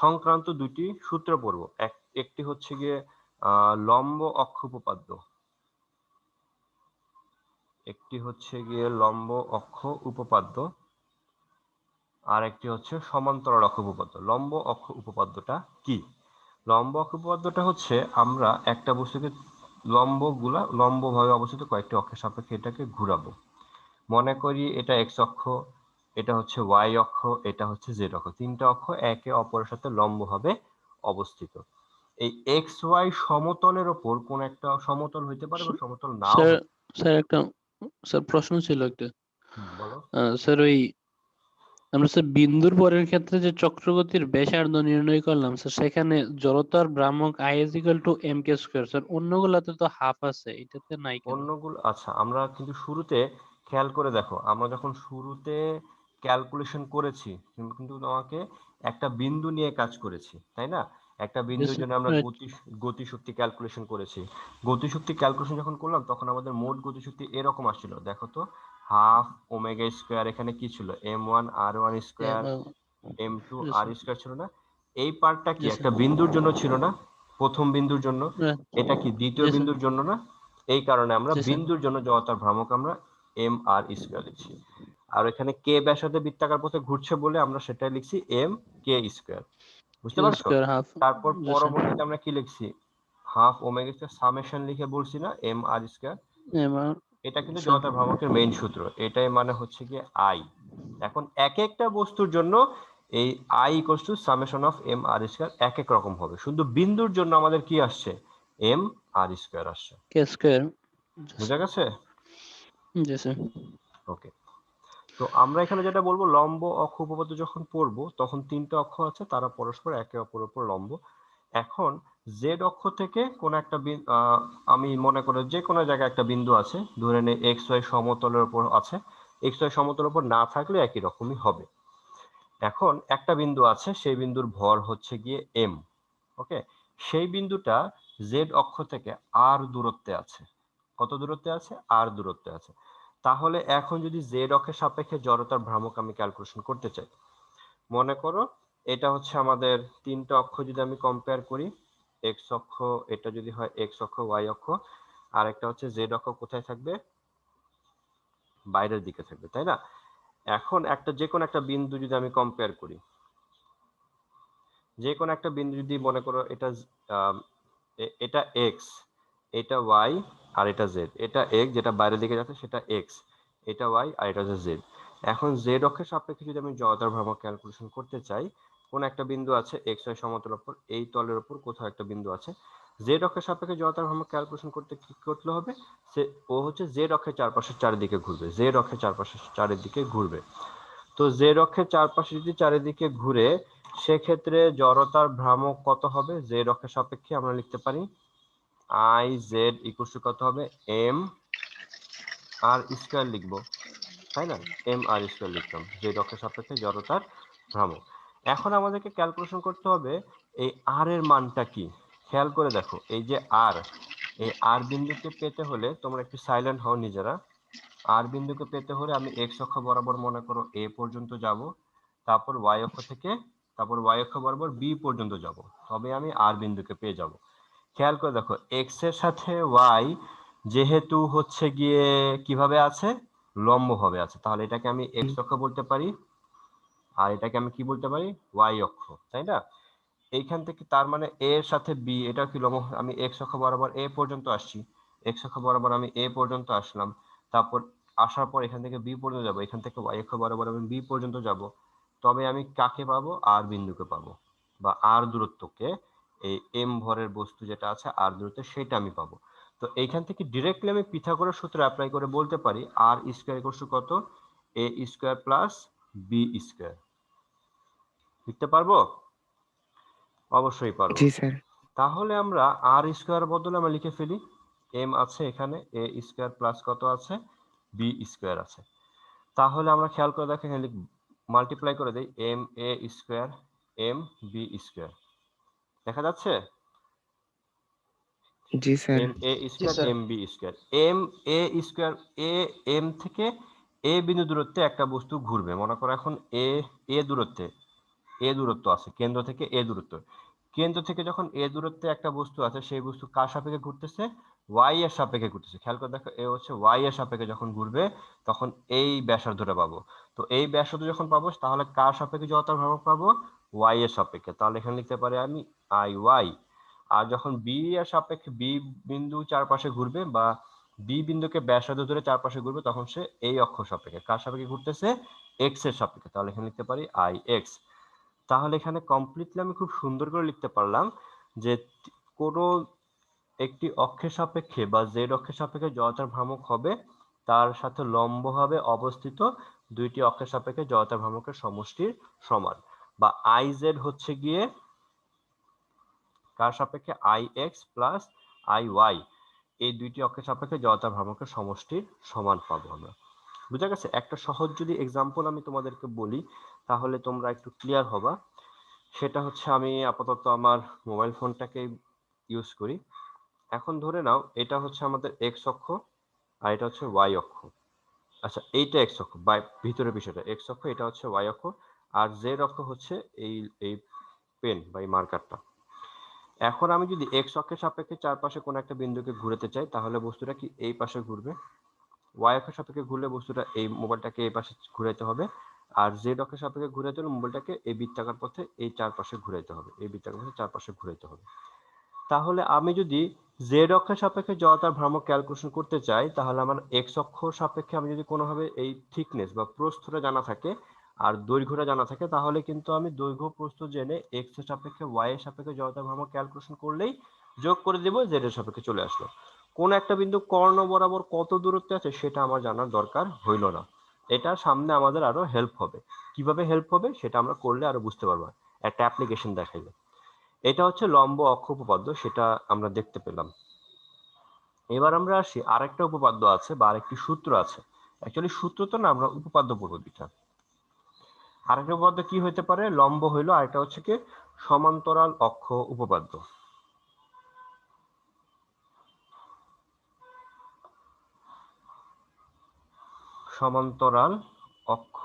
Speaker 1: সংক্রান্ত দুটি সূত্র পড়বো। একটি হচ্ছে গিয়ে লম্ব অক্ষ উপপাদ্য, একটি হচ্ছে গিয়ে লম্ব অক্ষ উপপাদ্য, আর একটি হচ্ছে সমান্তরাল অক্ষ উপপাদ্য। লম্ব অক্ষ উপপাদ্যটা কি, লম্ব অক্ষ উপপাদ্যটা হচ্ছে আমরা একটা বস্তুকে লম্বভাবে অবস্থিত কয়েকটি অক্ষের সাপেক্ষে এটাকে ঘুরাবো। মনে করি এটা এক্স অক্ষ, এটা হচ্ছে ওয়াই অক্ষ, এটা হচ্ছে জেড অক্ষ, তিনটা অক্ষ একে অপরের সাথে লম্বভাবে অবস্থিত। এই এক্স ওয়াই সমতলের ওপর কোন একটা সমতল হইতে পারে বা সমতল নাও
Speaker 3: স্যার
Speaker 1: হতে।
Speaker 3: স্যার একটা স্যার প্রশ্ন ছিল একটা।
Speaker 1: বলো।
Speaker 3: স্যার ওই আমরা স্যার বিন্দুর পরের ক্ষেত্রে যে চক্রগতির ব্যাসার্ধ নির্ণয় করলাম স্যার, সেখানে জড়তার ভ্রামক I is equal to mk square, sir অন্যগুলাতে তো হাফ আছে, এটাতে নাই কেন?
Speaker 1: অন্যগুলো আচ্ছা, আমরা কিন্তু শুরুতে খেয়াল করে দেখো, আমরা যখন শুরুতে ক্যালকুলেশন করেছি কিন্তু তোমাকে একটা বিন্দু নিয়ে কাজ করেছি, তাই না? একটা বিন্দুর জন্য আমরা
Speaker 3: Right.
Speaker 1: গতিশক্তি ক্যালকুলেশন করেছি। গতিশক্তি ক্যালকুলেশন যখন করলাম তখন আমাদের মোট গতিশক্তি এরকম আসছিল, দেখো তো, হাফ ওমেগা স্কয়ার, এখানে কি ছিল m1r1 স্কয়ার, m2r স্কয়ার ছিল না? এই পার্টটা কি
Speaker 3: Yes,
Speaker 1: একটা
Speaker 3: sir.
Speaker 1: বিন্দুর জন্য ছিল না, প্রথম বিন্দুর জন্য?
Speaker 3: Right.
Speaker 1: এটা কি দ্বিতীয়
Speaker 3: Yes, sir.
Speaker 1: বিন্দুর জন্য না? এই কারণে আমরা
Speaker 3: Yes, sir.
Speaker 1: বিন্দুর জন্য জড়তার ভ্রামক আমরা এম আর স্কয়ার লিখছি, আর এখানে কে ব্যাসার্ধে বৃত্তাকার পথে ঘুরছে বলে আমরা সেটাই লিখছি এম কে স্কয়ার। বুঝতে
Speaker 3: Q
Speaker 1: পারছো?
Speaker 3: square half.
Speaker 1: তারপর
Speaker 3: Yes, sir.
Speaker 1: পরবর্তীতে আমরা কি লিখছি, হাফ ওমেগা স্কয়ার সামেশন লিখে বলছি না এম আর স্কয়ার,
Speaker 3: এবার
Speaker 1: এটা কিন্তু
Speaker 3: আচ্ছা,
Speaker 1: জড়তার ভ্রামকের মেইন সূত্র, এটাই মানে হচ্ছে কি আই। এখন এক একটা বস্তুর জন্য এই I equals to summation of M R square এক এক রকম হবে, শুধু বিন্দুর জন্য আমাদের কি আসছে এম আর স্কয়ার আসছে।
Speaker 3: কে স্কয়ার।
Speaker 1: বুঝা গেছে?
Speaker 3: জি স্যার।
Speaker 1: ওকে, তো আমরা এখানে যেটা বলবো, লম্ব অক্ষ উপপাদ্য যখন পড়বো তখন তিনটা অক্ষ আছে, তারা পরস্পর একে অপরের উপর লম্ব। এখন জেড অক্ষ থেকে কোন একটা আমি মনে করি যে কোনো জায়গায় একটা বিন্দু আছে, ধরে নে এক্স ওয়াই সমতলের উপর আছে, এক্স ওয়াই সমতলের উপর না থাকলে একই রকমই হবে। এখন একটা বিন্দু আছে, সেই বিন্দুর ভর হচ্ছে গিয়ে এম। ওকে, সেই বিন্দুটা জেড অক্ষ থেকে আর দূরত্বে আছে। কত দূরত্বে আছে? আর দূরত্বে আছে। তাহলে এখন যদি জেড অক্ষের সাপেক্ষে জড়তার ভ্রামক আমি ক্যালকুলেশন করতে চাই, মনে করো এটা হচ্ছে আমাদের তিনটা অক্ষ, যদি আমি কম্পেয়ার করি, এক্স অক্ষ, এটা যদি হয় এক্স অক্ষ ওয়াই অক্ষ, আর একটা হচ্ছে জেড অক্ষ কোথায় থাকবে? বাইরের দিকে থাকবে, তাই না? এখন একটা যে কোনো একটা বিন্দু যদি আমি কম্পেয়ার করি, যে কোনো একটা বিন্দু যদি মনে করো এটা এটা এক্স, এটা ওয়াই, আর এটা জেড। এটা এক্স যেটা বাইরের দিকে যাচ্ছে সেটা এক্স, এটা ওয়াই, আর এটা হচ্ছে জেড। এখন জেড অক্ষের সাপেক্ষে যদি আমি জড়তার ভ্রামক ক্যালকুলেশন করতে চাই, কোন একটা বিন্দু আছে এক্স ওয়াই সমতলের উপর, এই তলের উপর কোথাও একটা বিন্দু আছে, জেড অক্ষের সাপেক্ষে জড়তার ভ্রামক ক্যালকুলেশন করতে কি করতে হবে? সে ও হচ্ছে জেড অক্ষের চারপাশে চারিদিকে ঘুরবে, জেড অক্ষের চারপাশে চারিদিকে ঘুরবে। তো জেড অক্ষের চারপাশে যদি চারিদিকে ঘুরে, সেক্ষেত্রে জড়তার ভ্রামক কত হবে? জেড অক্ষের সাপেক্ষে আমরা লিখতে পারি আই জেড ইকুয়াল টু কত হবে? এম আর স্কয়ার লিখবো, তাই না? এম আর স্কয়ার লিখলাম, জেড অক্ষের সাপেক্ষে জড়তার ভ্রামক। এখন আমাদেরকে ক্যালকুলেশন করতে হবে এই আর এর মানটা কি। খেয়াল করে দেখো, এই যে আর, এই আর বিন্দুকে পেতে হলে তোমরা একটু সাইলেন্ট হও নিজেরা। আর বিন্দুকে পেতে হলে আমি এক্স অক্ষ বরাবর মনে করো এ পর্যন্ত যাব, তারপর ওয়াই অক্ষ থেকে, তারপর ওয়াই অক্ষ বরাবর বি পর্যন্ত যাব, তবে আমি আর বিন্দুকে পেয়ে যাব। খেয়াল করে দেখো, এক্স এর সাথে ওয়াই যেহেতু হচ্ছে গিয়ে কিভাবে আছে? লম্ব ভাবে আছে, তাহলে এটাকে আমি এক্স অক্ষ বলতে পারি, আর এটাকে আমি কি বলতে পারি? ওয়াই অক্ষ, তাই না? এইখান থেকে তার মানে এ এর সাথে বি, এটা কি লম্ব? আমি এক্স অক্ষ বরাবর এ পর্যন্ত আসছি, এক্স অক্ষ বরাবর আমি এ পর্যন্ত আসলাম, তারপর আসার পর এখান থেকে বি পর্যন্ত যাব, এখান থেকে ওয়াই অক্ষ বরাবর আমি বি পর্যন্ত যাব, তবে আমি কাকে পাবো? আর বিন্দুকে পাবো, বা আর দূরত্বকে, এই এম ভরের বস্তু যেটা আছে আর দূরত্ব, সেটা আমি পাবো। তো এইখান থেকে ডিরেক্টলি আমি পিথাগোরাস সূত্র অ্যাপ্লাই করে বলতে পারি আর স্কয়ার ইকুয়াল টু কত? এ স্কয়ার প্লাস বি স্কয়ার। লিখতে পারবো? অবশ্যই পারবো।
Speaker 2: জি স্যার।
Speaker 1: তাহলে আমরা আর স্কয়ার বদলে আমরা লিখে ফেলি, এম আছে এখানে, এ স্কয়ার প্লাস কত আছে? বি স্কয়ার আছে। তাহলে আমরা খেয়াল করে দেখেন, এখানে মাল্টিপ্লাই করে দেই, M A square M B square, দেখা যাচ্ছে?
Speaker 2: জি sir.
Speaker 1: M A square M B square. M A square, A M থেকে এ বিন্দু দূরত্বে একটা বস্তু ঘুরবে, মনে করো এখন এ এ দূরত্বে, এ দূরত্ব আছে কেন্দ্র থেকে, এ দূরত্ব, কেন্দ্র থেকে যখন এ দূরত্বে একটা বস্তু আছে, সেই বস্তু কার সাপেক্ষে ঘুরতেছে? ওয়াই এর সাপেক্ষে ঘুরতেছে। খেয়াল করে দেখো, এ হচ্ছে ওয়াই এর সাপেক্ষে যখন ঘুরবে, তখন এই ব্যাসার্ধটা পাবো। তো এই ব্যাসার্ধ যখন পাবো, তাহলে কার সাপেক্ষে জড়তার ভ্রামক পাবো? ওয়াই এর সাপেক্ষে। তাহলে এখানে লিখতে পারি আমি আই ওয়াই। আর যখন বি এর সাপেক্ষে, বি বিন্দু চারপাশে ঘুরবে, বা বি বিন্দুকে ব্যাসার্ধ ধরে চারপাশে ঘুরবে, তখন সে এই অক্ষ সাপেক্ষে, কার সাপেক্ষে ঘুরতেছে? এক্স এর সাপেক্ষে। তাহলে এখানে লিখতে পারি আই এক্স। তাহলে এখানে কমপ্লিটলি আমি খুব সুন্দর করে লিখতে পারলাম যে কোনো একটি অক্ষের সাপেক্ষে বা জেড অক্ষের সাপেক্ষে জড়তার ভ্রামক হবে তার সাথে লম্বভাবে অবস্থিত দুইটি অক্ষের সাপেক্ষে জড়তার ভ্রামকের সমষ্টির সমান, বা আই জেড হচ্ছে গিয়ে কার সাপেক্ষে? I X plus I Y, এই দুইটি অক্ষের সাপেক্ষে জড়তার ভ্রামকের সমষ্টির সমান পাবো আমরা। বুঝা গেছে? একটা সহজ যদি এক্সাম্পল আমি তোমাদেরকে বলি, তাহলে তোমরা একটু ক্লিয়ার হবা। সেটা হচ্ছে, আমি আপাতত আমার মোবাইল ফোনটাকে ইউজ করি। এখন ধরে নাও এটা হচ্ছে আমাদের এক্স অক্ষ, আর এটা হচ্ছে ওয়াই অক্ষ। আচ্ছা, এইটা এক্স অক্ষ, বাই ভিতরের বিষয়টা এক্স অক্ষ, এটা হচ্ছে ওয়াই অক্ষ, আর জেড অক্ষ হচ্ছে এই এই পেন বা এই মার্কারটা। এখন আমি যদি এক্স অক্ষের সাপেক্ষে চারপাশে কোনো একটা বিন্দুকে ঘুরাতে চাই, তাহলে বস্তুটা কি এই পাশে ঘুরবে। ওয়াই অক্ষের সাপেক্ষে ঘুরলে বস্তুটা, এই মোবাইলটাকে এই পাশে ঘুরাইতে হবে। আর জেড অক্ষের সাপেক্ষে ঘুরাইতে হলে মোবাইলটাকে এই বৃত্তাকার পথে এই চারপাশে ঘুরাইতে হবে, এই বৃত্তাকার পথে চারপাশে ঘুরাইতে হবে। তাহলে আমি যদি জেড অক্ষের সাপেক্ষে জড়তার ভ্রামক ক্যালকুলেশন করতে চাই, তাহলে আমার এক্স অক্ষ সাপেক্ষে আমি যদি কোনোভাবে এই থিকনেস বা প্রস্থটা জানা থাকে আর দৈর্ঘ্যটা জানা থাকে, তাহলে কিন্তু আমি দৈর্ঘ্য প্রস্থ জেনে এক্স এর সাপেক্ষে ওয়াই এর সাপেক্ষে জড়তার ভ্রামক ক্যালকুলেশন করলেই যোগ করে দেব, জেড এর সাপেক্ষে চলে আসলো। কোন একটা বিন্দু কর্ণ বরাবর কত দূরত্বে আছে সেটা আমার জানার দরকার হইল না। এটা সামনে আমাদের আরো হেল্প হবে। কিভাবে হেল্প হবে সেটা আমরা করলে আরো বুঝতে পারবো, একটা অ্যাপ্লিকেশন দেখাইলে। এটা হচ্ছে লম্ব অক্ষ উপপাদ্য, সেটা আমরা দেখতে পেলাম। এবার আমরা আসি আরেকটা উপপাদ্য আছে বা আরেকটি সূত্র আছে। অ্যাকচুয়ালি সূত্র তো না, আমরা উপপাদ্য পড়বো দুইটা। আরেকটা উপপাদ্য কি হইতে পারে? লম্ব হইলো, আরেকটা হচ্ছে কি সমান্তরাল অক্ষ উপপাদ্য। সমান্তরাল অক্ষ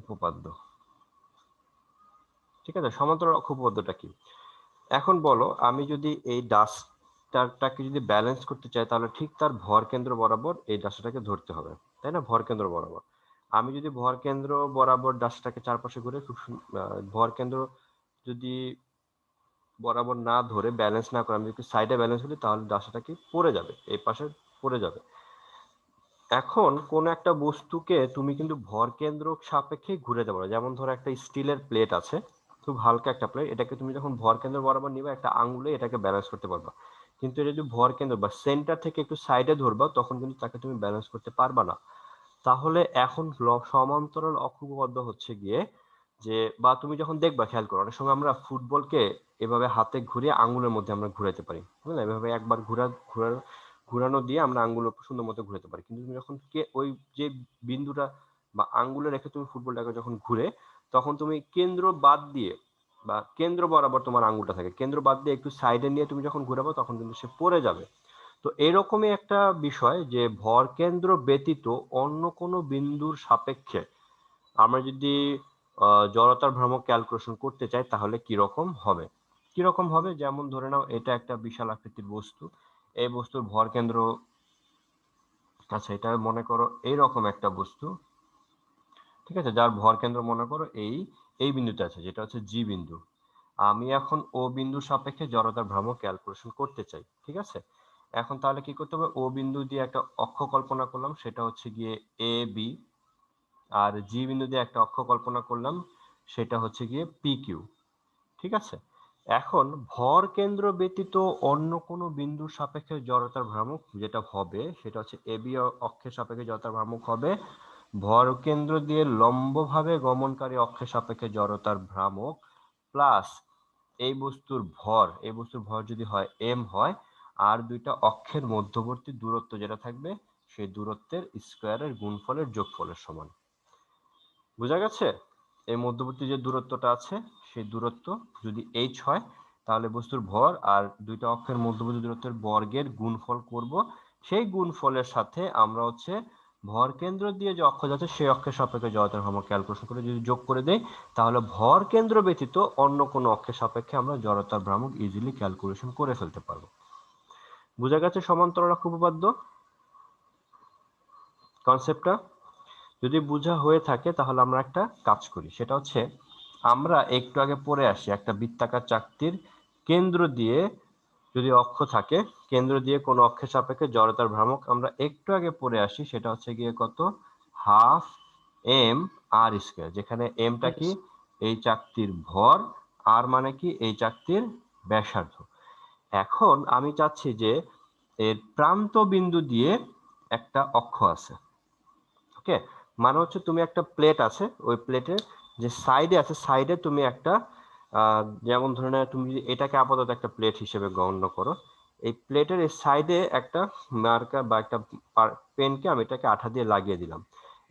Speaker 1: উপপাদ্য, ঠিক আছে। সমান্তরাল অক্ষ উপপাদ্যটা কি? এখন বলো, আমি যদি এই ডাস্টারটাকে যদি ব্যালেন্স করতে চাই, তাহলে ঠিক তার ভর কেন্দ্র বরাবর এই ডাস্টারটাকে ধরতে হবে, তাই না? ভর কেন্দ্র বরাবর আমি যদি ভর কেন্দ্র বরাবর ডাস্টারটাকে চারপাশে ঘুরে ভর কেন্দ্র যদি বরাবর না ধরে ব্যালেন্স না করে আমি যদি সাইডে ব্যালেন্স করি, তাহলে ডাস্টারটা কি পড়ে যাবে, এই পাশে পড়ে যাবে। এখন কোন একটা বস্তুকে তুমি কিন্তু ভর কেন্দ্র সাপেক্ষে ঘুরাতে পারো। যেমন ধরো একটা স্টিলের প্লেট আছে, খুব হালকা একটা প্লেট, এটাকে তুমি যখন ভর কেন্দ্র বরাবর নিবে, একটা আঙ্গুলে এটাকে ব্যালেন্স করতে পারবা। কিন্তু এটা যদি ভর কেন্দ্র বা সেন্টার থেকে একটু সাইডে ধরবা, তখন কিন্তু তাকে তুমি ব্যালেন্স করতে পারবা না। তাহলে এখন সমান্তরাল অক্ষ উপপাদ্য হচ্ছে গিয়ে যে, বা তুমি যখন দেখবা, খেয়াল করো, অনেক সময় আমরা ফুটবলকে এভাবে হাতে ঘুরিয়ে আঙ্গুলের মধ্যে আমরা ঘুরাইতে পারি, বুঝলে? এভাবে একবার ঘুরানো দিয়ে আমরা আঙ্গুল সুন্দর মতো ঘুরাতে পারি। কিন্তু তুমি যখন ওই যে বিন্দুটা বা আঙ্গুলে রেখে তুমি ফুটবলটাকে যখন ঘুরে, তখন তুমি কেন্দ্র বাদ দিয়ে বা কেন্দ্র বরাবর তোমার আঙ্গুলটা থাকে, কেন্দ্র বাদ দিয়ে একটু সাইডে নিয়ে তুমি যখন ঘুরাবো, তখন কিন্তু সে পড়ে যাবে। তো এরকমই একটা বিষয় যে ভর কেন্দ্র ব্যতীত অন্য কোনো বিন্দুর সাপেক্ষে আমরা যদি জড়তার ভ্রামক ক্যালকুলেশন করতে চাই, তাহলে কিরকম হবে? কিরকম হবে? যেমন ধরে নাও, এটা একটা বিশাল আকৃতির বস্তু, এই বস্তুর ভর কেন্দ্র, আচ্ছা এটা মনে করো এইরকম একটা বস্তু, ঠিক আছে, যার ভর কেন্দ্র মনে করো এই এই বিন্দুতে আছে, যেটা হচ্ছে জি বিন্দু। আমি এখন ও বিন্দুর সাপেক্ষে জড়তার ভ্রামক ক্যালকুলেশন করতে চাই, ঠিক আছে। এখন তাহলে কি করতে হবে? ও বিন্দু দিয়ে একটা অক্ষ কল্পনা করলাম, সেটা হচ্ছে গিয়ে এ বি। আর জি বিন্দু দিয়ে একটা অক্ষ কল্পনা করলাম, সেটা হচ্ছে গিয়ে পি কিউ, ঠিক আছে। এখন ভর কেন্দ্র ব্যতীত অন্য কোনো বিন্দুর সাপেক্ষে জড়তার ভ্রামক যেটা হবে, সেটা হচ্ছে এবি অক্ষের সাপেক্ষে জড়তার ভ্রামক হবে ভর কেন্দ্র দিয়ে লম্বভাবে গমনকারী অক্ষের সাপেক্ষে জড়তার ভ্রামক প্লাস এই বস্তুর ভর যদি হয় এম হয়, আর দুইটা অক্ষের মধ্যবর্তী দূরত্ব যেটা থাকবে, সেই দূরত্বের স্কয়ারের গুণফলের যোগফলের সমান। বোঝা গেছে? এই মধ্যবর্তী যে দূরত্বটা আছে, সেই দূরত্ব যদি h হয়, তাহলে বস্তুর ভর আর দুইটা অক্ষের মধ্যবর্তী দূরত্বের বর্গের গুণফল করব। সেই গুণফলের সাথে আমরা হচ্ছে ভর কেন্দ্র দিয়ে যে অক্ষ যাচ্ছে, সেই অক্ষের সাপেক্ষে জড়তার ভ্রামক ক্যালকুলেশন করে যদি যোগ করে দেই, তাহলে ভর কেন্দ্র ব্যতীত অন্য কোনো অক্ষের সাপেক্ষে আমরা জড়তার ভ্রামক ইজিলি ক্যালকুলেশন করে ফেলতে পারবো। বোঝা গেছে সমান্তরাল অক্ষ উপপাদ্য কনসেপ্টটা? যদি বোঝা হয়ে থাকে, তাহলে আমরা একটা কাজ করি, সেটা হচ্ছে আমরা একটু আগে পড়ে আসি একটা বৃত্তাকার চাকতির কেন্দ্র দিয়ে যদি অক্ষ থাকে, কেন্দ্র দিয়ে কোনো অক্ষের সাপেক্ষে জড়তার ভ্রামক আমরা একটু আগে পড়ে আসি, সেটা হচ্ছে গিয়ে কত? হাফ এম আর স্কয়ার, যেখানে এমটা কি? এই চাকতির ভর, আর মানে কি? এই চাকতির ব্যাসার্ধ। এখন আমি চাচ্ছি যে এর প্রান্ত বিন্দু দিয়ে একটা অক্ষ আছে, ওকে। মানে হচ্ছে তুমি একটা প্লেট আছে, ওই প্লেটের যে সাইডে আছে, সাইডে তুমি একটা যেমন ধরে নাও, তুমি যদি এটাকে আপাতত একটা প্লেট হিসেবে গণ্য করো, এই প্লেটের এই সাইডে একটা মার্কার বা একটা পেনকে আমি এটাকে আঠা দিয়ে লাগিয়ে দিলাম।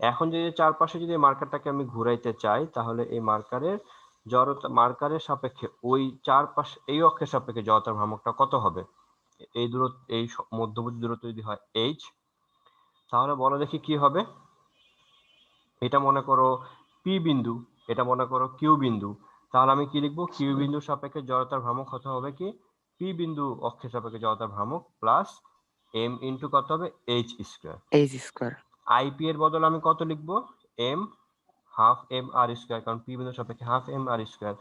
Speaker 1: এখন যদি চারপাশে যদি মার্কারটাকে আমি ঘুরাইতে চাই, তাহলে এই মার্কারের সাপেক্ষে ওই চারপাশে এই অক্ষের সাপেক্ষে জড়তার ভ্রামকটা কত হবে? এই দূরত্ব, এই মধ্যবর্তী দূরত্ব যদি হয় h, তাহলে বলো দেখি কি হবে। এটা মনে করো পি বিন্দু, এটা মনে করো কিউ বিন্দু। তাহলে আমি কি লিখবো? কিউ বিন্দুর সাপেক্ষে জড়তার ভ্রামক কত হবে কি? পি বিন্দু অক্ষের সাপেক্ষে জড়তার ভ্রামক প্লাস এম ইন্টু কত হবে? H square.
Speaker 2: H square.
Speaker 1: IP এর বদলে আমি কত লিখবো? M, half M R square, কারণ পি বিন্দুর সাপেক্ষে হাফ এম আর স্কয়ার।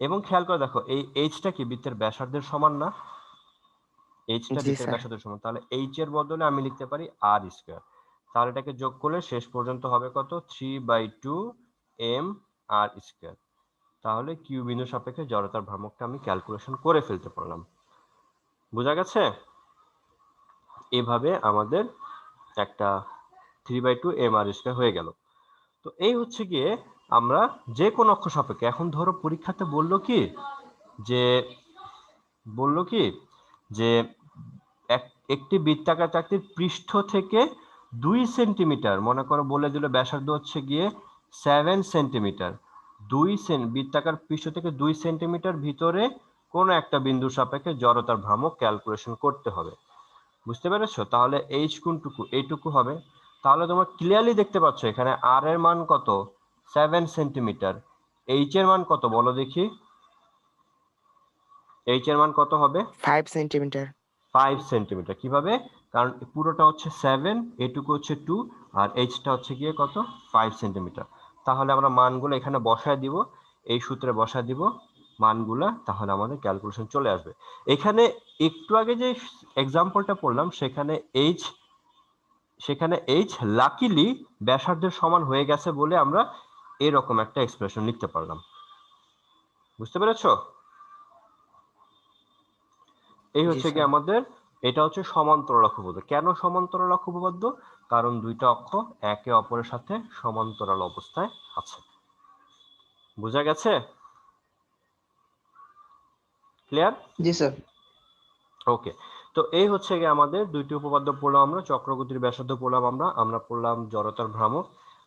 Speaker 1: এবং খেয়াল করে দেখো এই এইচটা কি বৃত্তের ব্যাসার্ধের সমান না? এইচটা
Speaker 2: জি
Speaker 1: বৃত্তের
Speaker 2: স্যার।
Speaker 1: ব্যাসার্ধের সমান, তাহলে এইচ এর বদলে আমি লিখতে পারি আর স্কয়ার। তাহলে এটাকে যোগ করলে শেষ পর্যন্ত হবে কত? 3/2 এম আর স্কয়ার। তাহলে কিউ বিন্দু সাপেক্ষে জড়তার ভ্রামকটা আমি ক্যালকুলেশন করে ফেলতে পারলাম। বোঝা গেছে? এভাবে আমাদের একটা 3/2 এম আর স্কয়ার হয়ে গেল। তো এই হচ্ছে গিয়ে আমরা যে কোন অক্ষ সাপেক্ষে, এখন ধরো পরীক্ষাতে যে বললো কি যে একটি বৃত্তাকার চাকতির পৃষ্ঠ থেকে 2 সেন্টিমিটার, মনে করো বলে দিল ব্যাসার্ধ হচ্ছে গিয়ে 7 সেন্টিমিটার, বৃত্তাকার পৃষ্ঠ থেকে 2 সেন্টিমিটার ভিতরে কোন একটা বিন্দুর সাপেক্ষে জড়তার ভ্রামক ক্যালকুলেশন করতে হবে। বুঝতে পেরেছো? তাহলে এইচ কোনটুকু? এইটুকু হবে। তাহলে তোমরা ক্লিয়ারলি দেখতে পাচ্ছ এখানে আর এর মান কত? 7 সেন্টিমিটার। এইচ এর মান কত বলো দেখি? এইচ এর মান কত হবে?
Speaker 2: 5 সেন্টিমিটার।
Speaker 1: 5 সেন্টিমিটার। কিভাবে? কারণ পুরোটা হচ্ছে 7, এটুকু হচ্ছে 2, আর এইচটা হচ্ছে গিয়ে কত? 5 সেন্টিমিটার। তাহলে আমরা মানগুলো এখানে বসায় দিব, এই সূত্রে বসায় দিব মানগুলা, তাহলে আমাদের ক্যালকুলেশন চলে আসবে। এখানে একটু আগে যে এক্সাম্পলটা পড়লাম সেখানে এইচ লাকিলি ব্যাসার্ধের সমান হয়ে গেছে বলে আমরা এরকম একটা এক্সপ্রেশন লিখতে পারলাম। বুঝতে পেরেছো? এই
Speaker 2: জি
Speaker 1: হচ্ছে কি
Speaker 2: স্যার।
Speaker 1: আমাদের, এটা হচ্ছে সমান্তরাল অক্ষ উপপাদ্য। কেন সমান্তরাল অক্ষ উপপাদ্য? কারণ দুইটা অক্ষ একে অপরের সাথে সমান্তরাল অবস্থায় আছে। বোঝা গেছে? ক্লিয়ার?
Speaker 4: জি স্যার।
Speaker 1: ওকে। তো এই হচ্ছে গিয়ে আমাদের দুইটি উপপাদ্য পড়লাম আমরা, চক্রগতির ব্যাসার্ধ পড়লাম আমরা পড়লাম জড়তার ভ্রামক।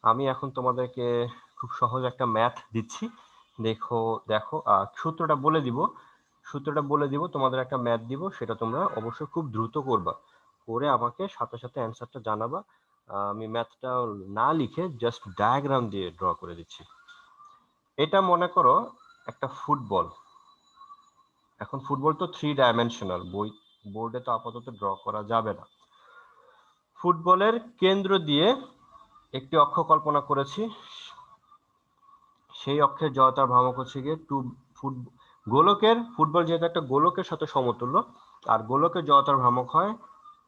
Speaker 1: আমি এখন তোমাদেরকে খুব সহজ একটা ম্যাথ দিচ্ছি, দেখো দেখো সূত্রটা বলে দিব, তোমাদের একটা ম্যাথ দিব, সেটা তোমরা অবশ্যই খুব দ্রুত করবা, করে আমাকে সাথে সাথে অ্যান্সারটা জানাবা। আমি ম্যাথটা না লিখে জাস্ট ডায়াগ্রাম দিয়ে ড্র করে দিচ্ছি। এটা মনে করো একটা ফুটবল। এখন ফুটবল তো 3 ডাইমেনশনাল, বোর্ডে তো আপাতত ড্র করা যাবে না। ফুটবলের কেন্দ্র দিয়ে একটি অক্ষ কল্পনা করেছি, সেই অক্ষের জড়তার ভ্রামক হচ্ছে গিয়ে ফুটবল যেহেতু একটা গোলকের সাথে সমতুল্য, আর গোলকের জড়তার ভ্রামক হয়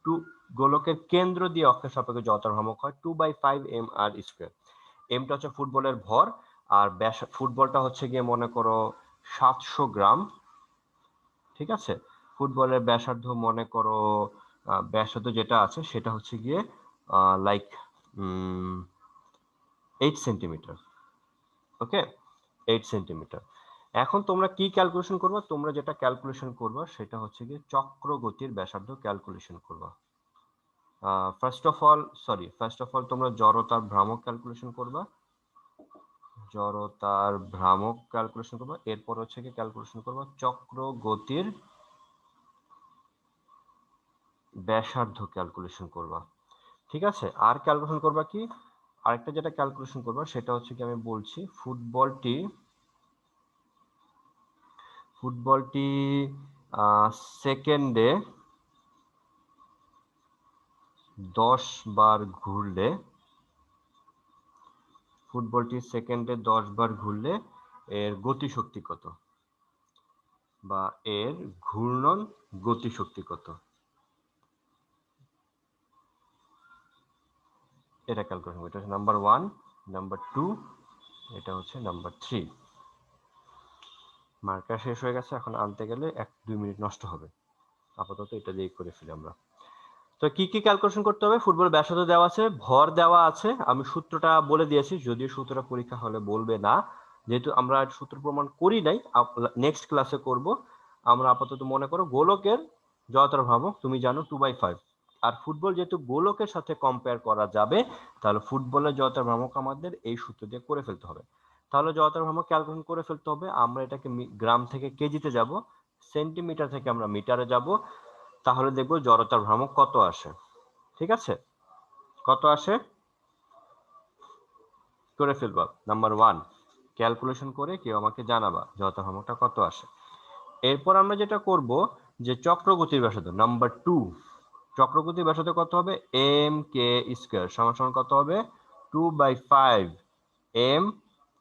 Speaker 1: 2, গোলকের কেন্দ্র দিয়ে অক্ষের সাপেক্ষে জড়তার ভ্রামক হয় 2/5 এম আর স্কয়ার। এমটা হচ্ছে ফুটবলের ভর, আর ফুটবলটা হচ্ছে গিয়ে মনে করো 700 গ্রাম। ঠিক আছে? ফুটবলের ব্যাসার্ধ মনে করো, ব্যাসার্ধ যেটা আছে সেটা হচ্ছে গিয়ে লাইক 8 সেন্টিমিটার। ওকে, 8 সেন্টিমিটার। এখন তোমরা কি ক্যালকুলেশন করবা? তোমরা যেটা ক্যালকুলেশন করবা সেটা হচ্ছে গিয়ে চক্রগতির ব্যাসার্ধ ক্যালকুলেশন করবা। ফার্স্ট অফ অল তোমরা জড়তার ভ্রামক ক্যালকুলেশন করবা, এরপর হচ্ছে গিয়ে ক্যালকুলেশন করবা চক্রগতির ব্যাসার্ধ ক্যালকুলেশন করবা। ঠিক আছে? আর ক্যালকুলেশন করবা কি? আরেকটা যেটা ক্যালকুলেশন করবা সেটা হচ্ছে কি, আমি বলছি, ফুটবলটি সেকেন্ডে 10 বার ঘুরলে, এর গতিশক্তি কত, বা এর ঘূর্ণন গতিশক্তি কত, এটা ক্যালকুলেশন করবো। এটা হচ্ছে নাম্বার 1, নাম্বার 2, এটা হচ্ছে নাম্বার 3। মার্কার শেষ হয়ে গেছে, এখন আনতে গেলে 1-2 মিনিট নষ্ট হবে, আপাতত এটা দিয়ে করে ফেলি আমরা। তো কি কি ক্যালকুলেশন করতে হবে? ফুটবল ব্যাসার্ধ দেওয়া আছে, ভর দেওয়া আছে, আমি সূত্রটা বলে দিয়েছি, যদিও সূত্রটা পরীক্ষা হলে বলবে না, যেহেতু আমরা সূত্র প্রমাণ করি নাই, নেক্সট ক্লাসে করব। আমরা আপাতত মনে করো গোলকের জড়তার ভ্রামক তুমি জানো 2/5, আর ফুটবল যেহেতু গোলকের সাথে কম্পেয়ার করা যাবে, তাহলে ফুটবলের জড়তার ভ্রামক আমাদের এই সূত্র দিয়ে করে ফেলতে হবে। তাহলে জড়তার ভ্রামক ক্যালকুলেশন করে ফেলতে হবে। আমরা এটাকে গ্রাম থেকে কেজিতে যাব, সেন্টিমিটার থেকে আমরা মিটারে যাব, তাহলে দেখবো জড়তার ভ্রামক কত আসে। ঠিক আছে? কত আসে করে ফেলবা। নাম্বার 1, ক্যালকুলেশন করে কেউ আমাকে জানাবা জড়তার ভ্রামকটা কত আসে। এরপর আমরা যেটা করব, যে চক্রগতির ব্যাসার্ধ নাম্বার 2, চক্রগতির ব্যাসার্ধ কত হবে? এম কে স্কয়ার সমান সমান কত হবে? 2/5 এম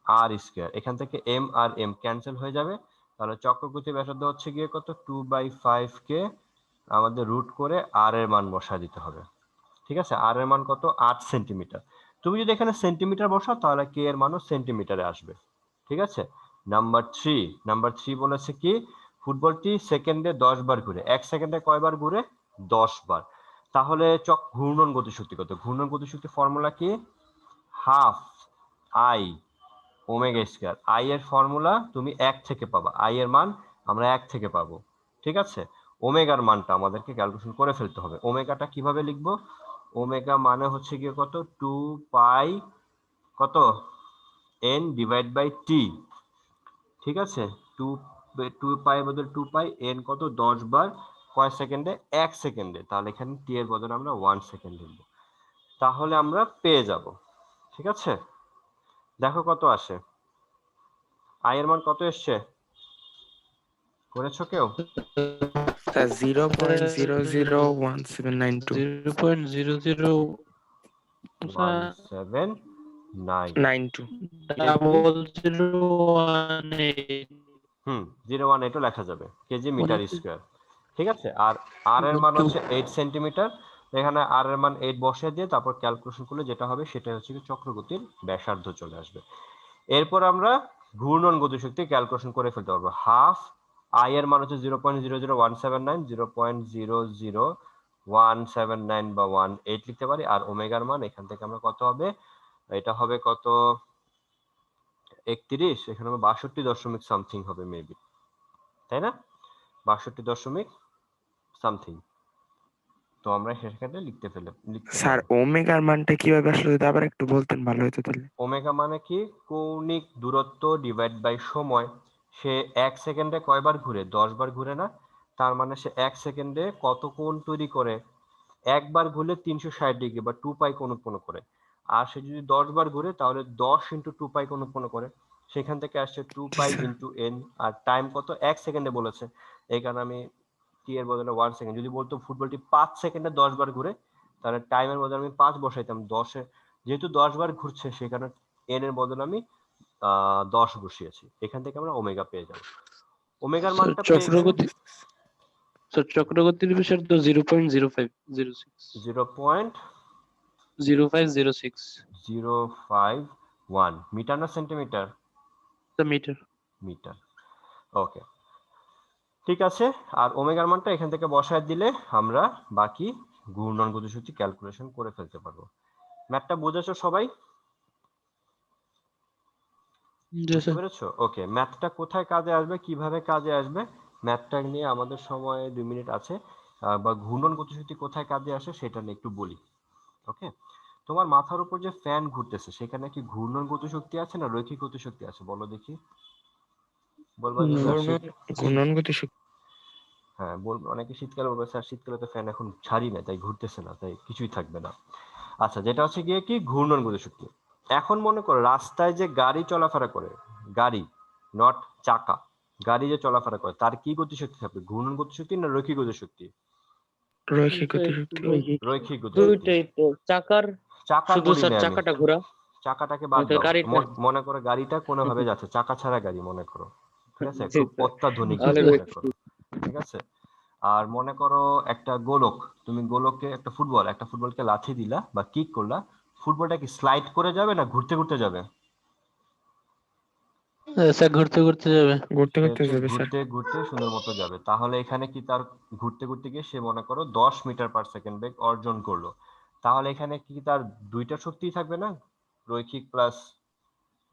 Speaker 1: আর স্কয়ার, এখান থেকে এম আর এম ক্যান্সেল হয়ে যাবে, তাহলে চক্রগতির ব্যাসার্ধ হচ্ছে গিয়ে কত 2/5 কে আমাদের রুট করে আর এর মান বসা দিতে হবে। ঠিক আছে, আর এর মান কত 8 সেন্টিমিটার। তুমি যদি এখানে সেন্টিমিটার বসাও তাহলে কে এর মানও সেন্টিমিটারে আসবে। ঠিক আছে, নাম্বার 3 বলেছে কি ফুটবলটি সেকেন্ডে 10 বার ঘুরে। 1 সেকেন্ডে কয়বার ঘুরে? 10 বার। তাহলে ঘূর্ণন গতিশক্তি কত? ঘূর্ণন গতিশক্তি ফর্মুলা কি? Half I omega square. I এর ফর্মুলা তুমি 1 থেকে পাবা, আই এর মান আমরা 1 থেকে পাবো। ঠিক আছে, ওমেগার মানটা আমাদেরকে ক্যালকুলেশন করে ফেলতে হবে। ওমেগাটা কিভাবে লিখবো? ওমেগা মানে হচ্ছে গিয়ে কত 2 পাই কত n ডিভাইড বাই টি। ঠিক আছে, 2 পাই বদলে 2 পাই n কত 10 বার কয় সেকেন্ডে? 1 সেকেন্ডে। তাহলে এখানে টি এর বদলে আমরা 1 সেকেন্ড লিখবো, তাহলে আমরা পেয়ে যাব। ঠিক আছে, দেখো কত আসে, আই এর মান কত এসছে, করেছো কেউ?
Speaker 2: স্যার 0.001792
Speaker 1: 179
Speaker 2: 92
Speaker 3: ডাবল 018
Speaker 1: 018 লেখা যাবে কেজি মিটার স্কয়ার। ঠিক আছে, আর আর এর মান হচ্ছে 8 সেন্টিমিটার। এখানে আর এর মান 8 বসিয়ে দিয়ে তারপর ক্যালকুলেশন করলে যেটা হবে সেটা হচ্ছে কি চক্রগতির ব্যাসার্ধ চলে আসবে। এরপর আমরা ঘূর্ণন গতিশক্তি ক্যালকুলেশন করে ফেলতে পারবো। হাফ আই এর মান হচ্ছে 0.00179, 0.00179 বা 18 লিখতে পারি। আর ওমেগার মান এখান থেকে আমরা কত হবে, এটা হবে কত 31, এখানে 62 দশমিক সামথিং হবে মেবি, তাই না? 62 দশমিক সামথিং। তো আমরা সেখানে লিখতে
Speaker 2: স্যার
Speaker 1: পারি।
Speaker 2: ওমেগার মানটা কিভাবে আসলে যদি আবার একটু বলতেন ভালো হতো তাহলে।
Speaker 1: ওমেগা মানে কি কৌণিক দূরত্ব ডিভাইড বাই সময়। সে 1 সেকেন্ডে কয়বার ঘুরে? 10 বার ঘুরে না? তার মানে সে 1 সেকেন্ডে কত কোণ তৈরি করে? একবার ঘুরলে 360 ডিগ্রি বা 2 পাই কোণ উৎপন্ন করে। আর সে যদি 10 বার ঘুরে তাহলে 10 ইন্টু 2 পাই কোণ উৎপন্ন করে। সেখান থেকে আসছে 2
Speaker 2: G
Speaker 1: pi
Speaker 2: sir.
Speaker 1: Into n. আর টাইম কত? 1 সেকেন্ডে বলেছে, এই কারণে আমি টি এর বদলে 1 সেকেন্ড। যদি বলতো ফুটবলটি 5 সেকেন্ডে 10 বার ঘুরে তাহলে টাইমের বদলে আমি 5 বসাইতাম। 10 যেহেতু 10 বার ঘুরছে সেই কারণে এন এর বদলে আমি 10 বসিয়েছি। এখান থেকে আমরা ওমেগা পেয়ে যাব। ওমেগার মানটা পেয়ে গেলে
Speaker 3: চক্রগতির ব্যাসার্ধ 0.0506 0506
Speaker 1: 0.051 মিটার না সেন্টিমিটার?
Speaker 3: মিটার।
Speaker 1: মিটার। ওকে, ঠিক আছে। আর ওমেগার মানটা এখান থেকে বসায় দিলে আমরা বাকি ঘূর্ণন গতিশক্তি ক্যালকুলেশন করে ফেলতে পারবো। ম্যাথটা বুঝেছো সবাই? বুঝতে পেরেছো? ওকে, ম্যাথটা কোথায় কাজে আসবে, কিভাবে কাজে আসবে, ম্যাথটা নিয়ে আমাদের সময় 2 মিনিট আছে। বা ঘূর্ণন গতিশক্তি কোথায় কাজে আসে সেটা নিয়ে একটু বলি। ওকে, তোমার মাথার উপর যে ফ্যান ঘুরতেছে সেখানে কি ঘূর্ণন গতিশক্তি আছে না রৈখিক গতিশক্তি আছে? বলো দেখি, বলবা যে স্যার
Speaker 2: ঘূর্ণন ঘূর্ণন গতিশক্তি।
Speaker 1: হ্যাঁ বলবো, অনেকে শীতকালে বলবে স্যার শীতকালে তো ফ্যান এখন ছাড়ি না তাই ঘুরতেছে না, তাই কিছুই থাকবে না। আচ্ছা, যেটা হচ্ছে গিয়ে কি ঘূর্ণন গতিশক্তি। এখন মনে করো রাস্তায় যে গাড়ি চলাফেরা করে, গাড়ি নট চাকা, গাড়ি যে চলাফেরা করে তার কি গতিশক্তি থাকবে? ঘূর্ণন গতিশক্তি না রৈখিক গতিশক্তি?
Speaker 2: রৈখিক গতিশক্তি।
Speaker 1: রৈখিক গতিশক্তি।
Speaker 4: দুইটাই তো চাকার
Speaker 1: চাকার
Speaker 4: শুধু
Speaker 1: বলি
Speaker 4: স্যার
Speaker 1: না আমি,
Speaker 4: চাকাটা ঘোরা
Speaker 1: চাকাটাকে বাদ
Speaker 4: তো
Speaker 1: দাও।
Speaker 4: গাড়িটা
Speaker 1: মনে করো গাড়িটা কোনো ভাবে যাচ্ছে, চাকা ছাড়া গাড়ি মনে করো। ঠিক আছে,
Speaker 4: জি
Speaker 1: খুব
Speaker 4: স্যার
Speaker 1: অত্যাধুনিক
Speaker 4: তাহলে
Speaker 1: গাড়ি মনে করো। ঠিক আছে, আর মনে করো একটা গোলক, তুমি গোলককে একটা ফুটবলকে লাথি দিলা বা কিক করলা, ফুটবলটা কি স্লাইড করে যাবে না ঘুরতে ঘুরতে যাবে?
Speaker 3: স্যার ঘুরতে ঘুরতে যাবে।
Speaker 2: ঘুরতে
Speaker 1: সে
Speaker 2: ঘুরতে
Speaker 1: হচ্ছে
Speaker 2: যাবে স্যার।
Speaker 1: ঘুরতে ঘুরতে সুন্দর মতো যাবে। তাহলে এখানে কি তার ঘুরতে ঘুরতে গিয়ে সে মনে করো 10 মিটার পার সেকেন্ড বেগ অর্জন করলো। তাহলে এখানে কি তার দুইটা শক্তি থাকবে না, রৈখিক প্লাস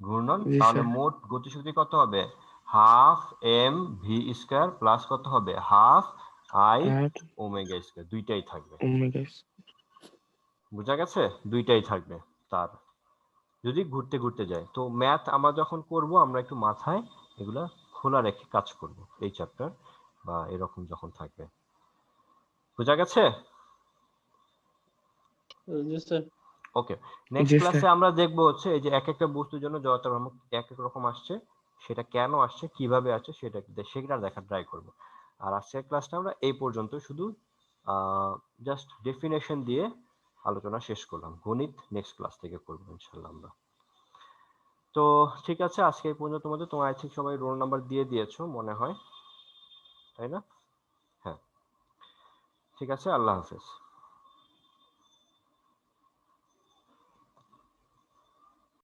Speaker 1: ঘূর্ণন?
Speaker 2: জি
Speaker 1: তাহলে
Speaker 2: স্যার।
Speaker 1: মোট গতিশক্তি কত হবে? Half M V square plus কত হবে? Half I
Speaker 2: R
Speaker 1: omega square. দুইটাই থাকবে।
Speaker 2: ওমেগা।
Speaker 1: বুঝা গেছে? দুইটাই থাকবে তার, যদি ঘুরতে ঘুরতে যায়। তো ম্যাথ আমরা যখন করব আমরা একটু মাথায় এগুলা খোলা রেখে কাজ করব এই চ্যাপ্টার বা এরকম যখন থাকবে। বুঝা গেছে?
Speaker 3: জি স্যার।
Speaker 1: ওকে, নেক্সট
Speaker 2: জি স্যার।
Speaker 1: ক্লাসে আমরা দেখবো হচ্ছে এই যে এক একটা বস্তুর জন্য জড়তার ভ্রামক এক এক রকম আসছে, সেটা কেন আসছে, কিভাবে আসছে সেটা দেখার ট্রাই করব। আর আজকের ক্লাসটা আমরা এই পর্যন্ত শুধু জাস্ট ডেফিনেশন দিয়ে আলোচনা শেষ করলাম। গণিত নেক্সট ক্লাস থেকে করবো ইনশাআল্লাহ আমরা। তো তো ঠিক আছে, আজকে এই পর্যন্ত তোমার আই থিঙ্ক সবাই রোল নাম্বার দিয়ে দিয়েছো মনে হয়, তাই না? হ্যাঁ, ঠিক আছে, আল্লাহ হাফেজ।